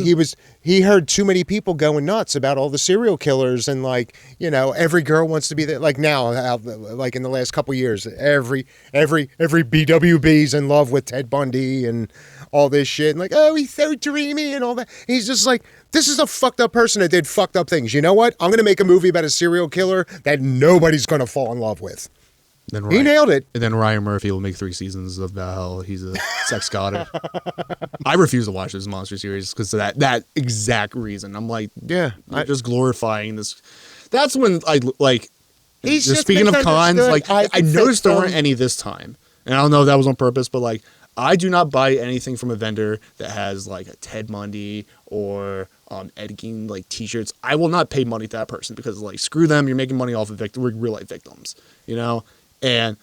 he heard too many people going nuts about all the serial killers and like, you know, every girl wants to be there. Like now, like in the last couple of years, every BWB's in love with Ted Bundy and all this shit. And like, oh, he's so dreamy and all that. He's just like, this is a fucked up person that did fucked up things. You know what? I'm going to make a movie about a serial killer that nobody's going to fall in love with. Then He nailed it. And then Ryan Murphy will make 3 seasons of how he's a sex god. I refuse to watch this monster series because of that exact reason. I'm like, Yeah, you're just glorifying this. That's when I like. He's just speaking of cons, misunderstood. like I think noticed there from- weren't any this time, and I don't know if that was on purpose, but like I do not buy anything from a vendor that has like a Ted Bundy or Ed Gein like T-shirts. I will not pay money to that person because like screw them. You're making money off of real life victims, you know. And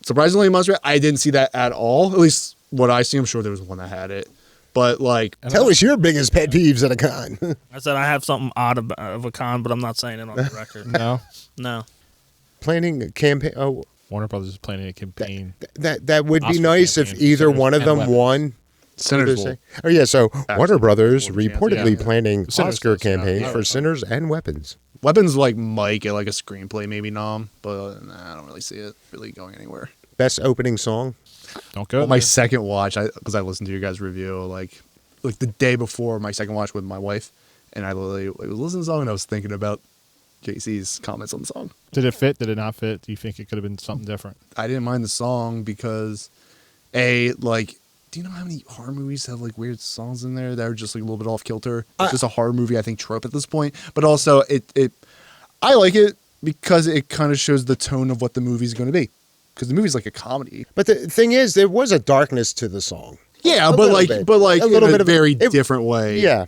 surprisingly, Monster, I didn't see that at all. At least what I see. I'm sure there was one that had it, but like Tell us your biggest pet peeves at a con. I said I have something odd of a con, but I'm not saying it on the record. No. No. Planning a campaign. Oh, Warner Brothers is planning a campaign. that would be Oscar nice if campaign, either Sinners one of and them Weapons. won. Sinners will. Oh yeah, so Warner Brothers more chance, reportedly yeah. planning Sinners Oscar does, yeah. campaign Yeah. for Sinners and Weapons. Weapons like might get like a screenplay maybe nom, but nah, I don't really see it really going anywhere. Best opening song. Don't go. On my there. second watch, because I listened to your guys' review like the day before my second watch with my wife, and I literally was listening to the song and I was thinking about JC's comments on the song. Did it fit? Did it not fit? Do you think it could have been something different? I didn't mind the song because like, do you know how many horror movies have like weird songs in there that are just like a little bit off kilter? It's just a horror movie, I think, trope at this point. But also, I like it because it kind of shows the tone of what the movie's going to be. Because the movie's like a comedy. But the thing is, there was a darkness to the song. Yeah, A but little like, bit. but like A little in bit a of a- very it- different way. Yeah.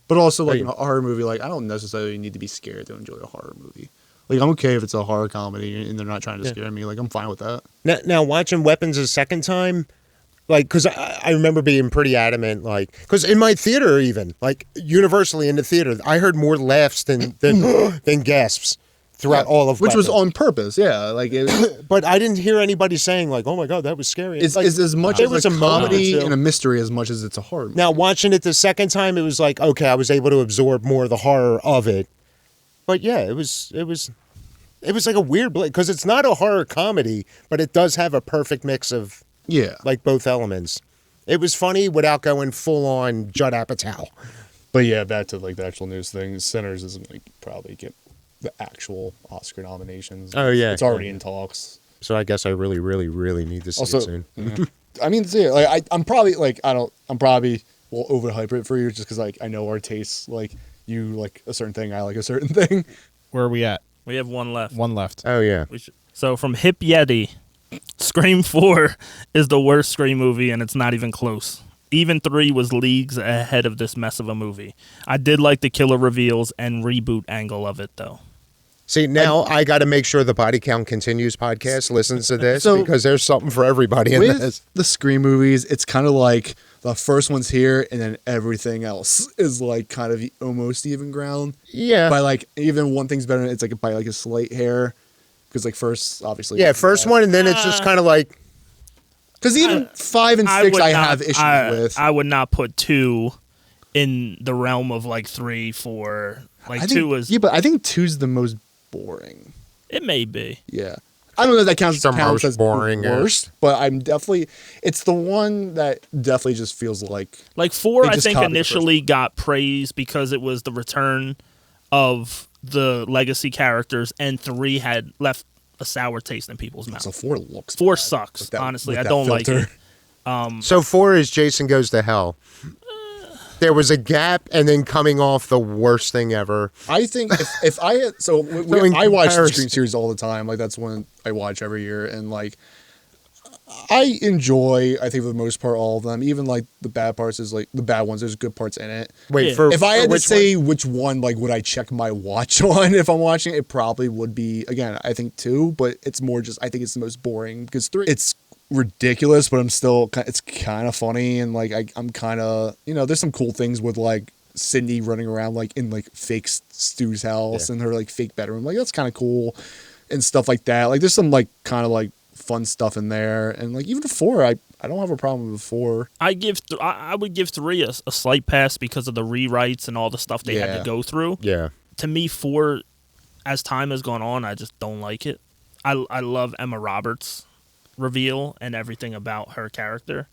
But also, like Right. in a horror movie, like I don't necessarily need to be scared to enjoy a horror movie. Like I'm okay if it's a horror comedy and they're not trying to scare me. Like I'm fine with that. Now watching Weapons a second time, like, because I remember being pretty adamant, like, because in my theater even, like, universally in the theater, I heard more laughs than gasps throughout all of which was Weapons. on purpose. Yeah, like But I didn't hear anybody saying like, "Oh my god, that was scary." it's like, as much there as was a a moment or comedy two. and a mystery as much as it's a horror movie. Now watching it the second time, it was like, okay, I was able to absorb more of the horror of it. But yeah, it was like a weird blend because it's not a horror comedy, but it does have a perfect mix of Yeah, like both elements. It was funny without going full on Judd Apatow. but yeah, back to like the actual news thing. Sinners isn't like probably get the actual Oscar nominations. Oh, yeah. it's already in talks. So I guess I really, really, really need to see Also, it soon. I mean, yeah, like I'm probably like I'm probably will overhype it for you just because like I know our tastes. Like you like a certain thing, I like a certain thing. Where are we at? We have one left. One left. Oh yeah. So from Hip Yeti, Scream 4 is the worst Scream movie, and it's not even close. Even 3 was leagues ahead of this mess of a movie. I did like the killer reveals and reboot angle of it, though. See, now I got to make sure the Body Count Continues podcast listens to this So- because there's something for everybody in With this. the Scream movies, it's kind of like the first one's here, and then everything else is like kind of almost even ground. Yeah. By like even one thing's better. It's like by like a slight hair, because like first obviously. Yeah, first one, and then it's just kind of like, Because even 5 and 6 I have issues with. I would not put 2 in the realm of like 3, 4. Like I 2 think, was. yeah, but I think 2's the most boring. It may be. Yeah. I don't know if that counts, The counts most as boring, the worst, but I'm definitely, it's the one that definitely just feels like, Like 4, They I just think copied the first initially got praise because it was the return of the legacy characters, and 3 had left a sour taste in people's mouths. so 4 looks 4 bad sucks. with that- Honestly, with I that don't like filter. it. So 4 is Jason Goes to Hell. There was a gap, and then coming off the worst thing ever. I think if I had I watch the Scream series all the time. Like that's one I watch every year, and like I enjoy. I think for the most part all of them. Even like the bad parts is like the bad ones. There's good parts in it. Wait, Yeah. If I had to which say which one, like would I check my watch on if I'm watching it, probably would be again. I think 2, but it's more just I think it's the most boring because 3. It's ridiculous, but it's kind of funny and like I'm kind of there's some cool things with like Sydney running around like in like fake Stu's house and her like fake bedroom, like that's kind of cool and stuff like that. Like there's some like kind of like fun stuff in there, and like even the 4 I don't have a problem with 4. I would give 3 a slight pass because of the rewrites and all the stuff they had Yeah. to go through. Yeah. To me, 4, as time has gone on, I just don't like it. I love Emma Roberts' reveal and everything about her character,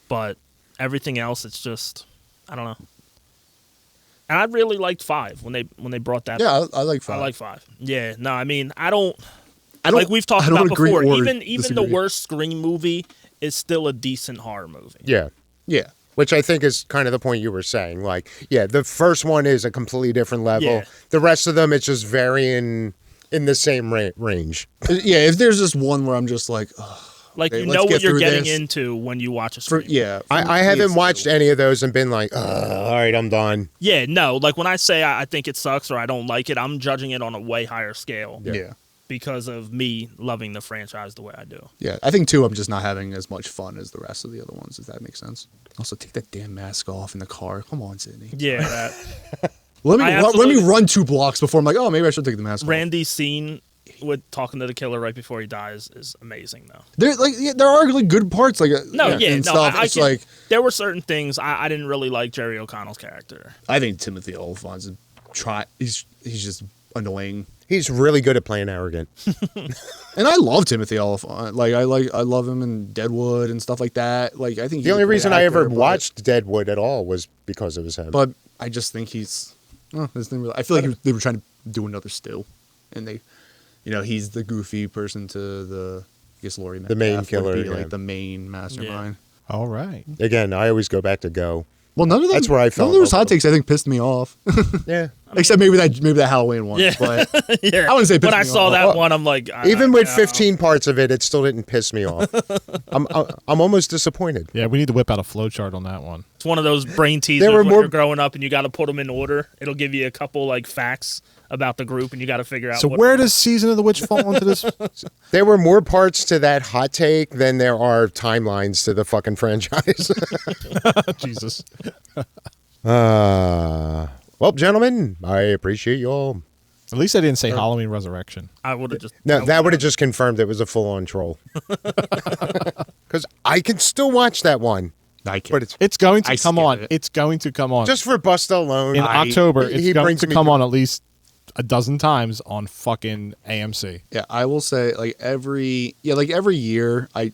but everything else, it's just I don't know. And I really liked 5 when they brought that. Yeah, I like 5. I like 5. Yeah, no, I mean I don't I like we've talked I don't about agree before. or Even the disagree. worst Scream movie is still a decent horror movie. Yeah. Yeah. Which I think is kind of the point you were saying. Like, yeah, the first one is a completely different level. Yeah. The rest of them, it's just varying in the same range. Yeah, if there's just one where I'm just like, ugh, Like okay, you let's know get what you're through getting this. into when you watch a for Scream. yeah. for I me, haven't it's watched the- any of those and been like, all right, I'm done. Yeah, no. Like when I say I think it sucks or I don't like it, I'm judging it on a way higher scale Yeah. because of me loving the franchise the way I do. Yeah, I think 2 I'm just not having as much fun as the rest of the other ones, if that makes sense. Also, take that damn mask off in the car. Come on, Sydney. Yeah, that Let me I let me absolutely- run 2 blocks before I'm like, oh, maybe I should take the mask off. Randy's scene with talking to the killer right before he dies is amazing, though. There like there are really good parts like No, yeah, and no. stuff. I It's can, like there were certain things I didn't really like Jerry O'Connell's character. I think Timothy Olyphant's he's just annoying. He's really good at playing arrogant. And I love Timothy Olyphant. Like I love him in Deadwood and stuff like that. Like I think The he's only a great reason I actor, ever but- watched Deadwood at all was because of his head. but I just think he's I feel like they were trying to do another Stu, and they, he's the goofy person to the I guess Laurie The main Metcalf would killer, be yeah. like the main mastermind. All right. Again, I always go back to Go. Well, none of them. That's where I fell None of in those love hot with takes I think pissed me off, Yeah. except maybe that Halloween one. Yeah. But Yeah, I wouldn't say when pissed I me saw off. that one, I'm like, Even with I- 15 parts of it, it still didn't piss me off. I'm almost disappointed. Yeah, we need to whip out a flowchart on that one. It's one of those brain teasers There were when more- you're growing up and you got to put them in order. It'll give you a couple like facts about the group and you got to figure out. So what where does Season of the Witch fall into this? There were more parts to that hot take than there are timelines to the fucking franchise. Jesus. Well, gentlemen, I appreciate you all. At least I didn't say Halloween Resurrection. I would have just No, that would have just confirmed it was a full-on troll. Because I can still watch that one, I can't. but it's It's going to I come skip on. it. It's going to come on. just for Busta alone. in October, he it's going brings to me come to- on at least a dozen times on fucking AMC. Yeah, I will say like every year I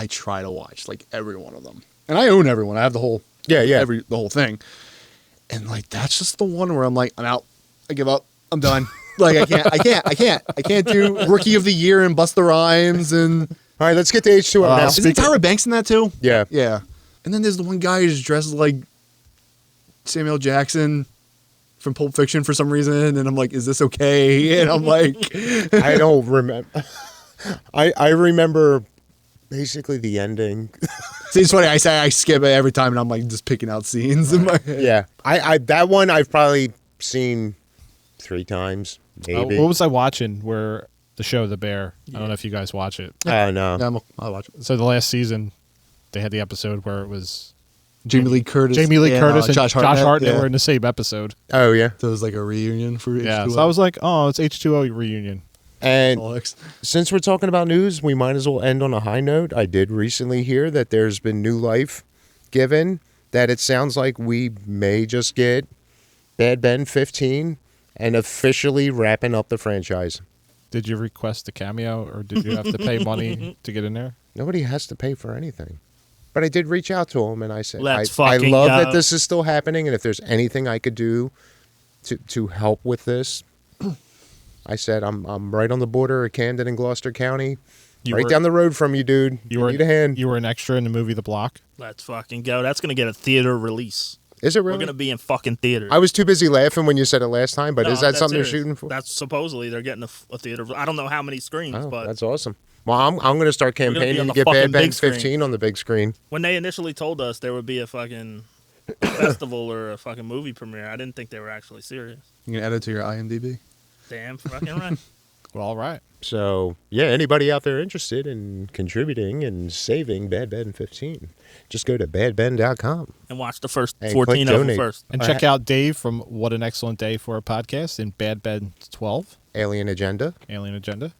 try to watch like every one of them, and I own everyone. I have the whole Yeah. the whole thing, and like that's just the one where I'm like I'm out. I give up. I'm done. Like I can't do Rookie of the Year and Busta Rhymes and All right, let's get to H2O now. isn't Tyra Banks in that too? Yeah. Yeah. And then there's the one guy who's dressed like Samuel Jackson from Pulp Fiction for some reason, and I'm like, is this okay? And I'm like, I don't remember. I remember basically the ending. see, it's funny. I say I skip it every time, and I'm like just picking out scenes in my head. Yeah. I that one I've probably seen 3 times, maybe. What was I watching? Where the show The Bear? I don't know if you guys watch it. I don't know. Yeah, I'll watch it. So the last season, they had the episode where it was Jamie Lee Curtis, Jamie Lee Curtis and Josh Hartnett yeah. were in the same episode. Oh, yeah. So it was like a reunion for Yeah, H2O. so I was like, oh, it's H2O reunion. And Alex. since we're talking about news, we might as well end on a high note. I did recently hear that there's been new life given, that it sounds like we may just get Bad Ben 15 and officially wrapping up the franchise. Did you request a cameo, or did you have to pay money to get in there? Nobody has to pay for anything. But I did reach out to him and I said, Let's I fucking love go. that this is still happening, and if there's anything I could do to help with this, I said, I'm right on the border of Camden and Gloucester County. You Right were- down the road from you, dude. You need a hand. You were an extra in the movie The Block. Let's fucking go. That's gonna get a theater release. Is it We're really? gonna be in fucking theaters. I was too busy laughing when you said it last time, but No, is that that's something serious. they're shooting for? That's supposedly they're getting a theater. I don't know how many screens, Oh, but that's awesome. Well, I'm going to start gonna be campaigning on to the get Bad fucking Ben big screen. 15 on the big screen. when they initially told us there would be a fucking festival or a fucking movie premiere, I didn't think they were actually serious. You can add it to your IMDb. Damn fucking right. Well, all right. So, yeah, anybody out there interested in contributing and saving Bad Ben 15, just go to badben.com. And watch the first Hey, 14 click of them donate. first. And All check right. out Dave from What an Excellent Day for a Podcast in Bad Bed 12, Alien Agenda. Alien Agenda.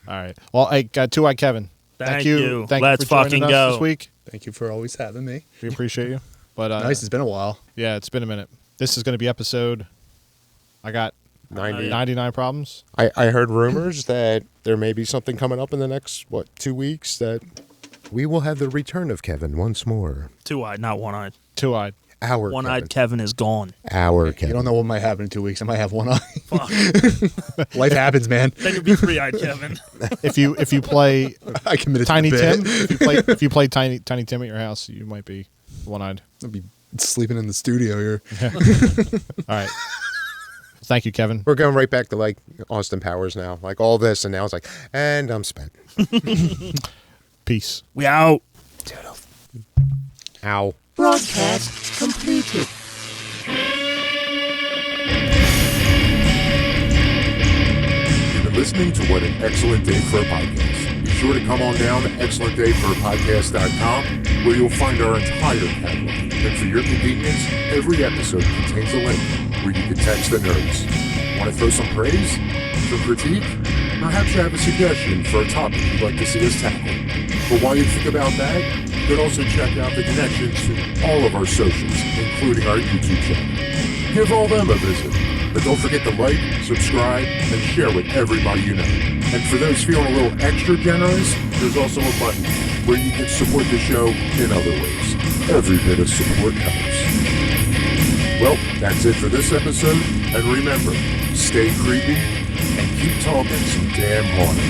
All right. Well, hey, Two-Eyed Kevin. Thank you. Thank Let's you for joining fucking us go. this week. Thank you for always having me. We appreciate you. But Nice. It's been a while. yeah, it's been a minute. This is going to be episode. I got 90. 99 problems. I heard rumors that there may be something coming up in the next, 2 weeks that we will have the return of Kevin once more. Two-eyed, not one-eyed. Two-eyed. Our One-eyed Kevin. Kevin is gone. Our You Kevin. don't know what might happen in 2 weeks. I might have one eye. Fuck. Life happens, man. Then you'll be three-eyed Kevin. If you play I committed Tiny to the Tim, bit. if you play Tiny Tim at your house, you might be one-eyed. I'll be sleeping in the studio here. All right. Thank you, Kevin. We're going right back to like Austin Powers now. Like all this, and now it's like, and I'm spent. Peace. We out. Ow. Broadcast completed. You've been listening to What an Excellent Day for a Podcast. Be sure to come on down to excellentdayforapodcast.com where you'll find our entire catalog. And for your convenience, every episode contains a link where you can text the nerds. Want to throw some praise? Some critique? Perhaps you have a suggestion for a topic you'd like to see us tackle. But while you think about that, you can also check out the connections to all of our socials, including our YouTube channel. Give all them a visit. But don't forget to like, subscribe, and share with everybody you know. And for those feeling a little extra generous, there's also a button where you can support the show in other ways. Every bit of support helps. Well, that's it for this episode. And remember, stay creepy and keep talking some damn haunted.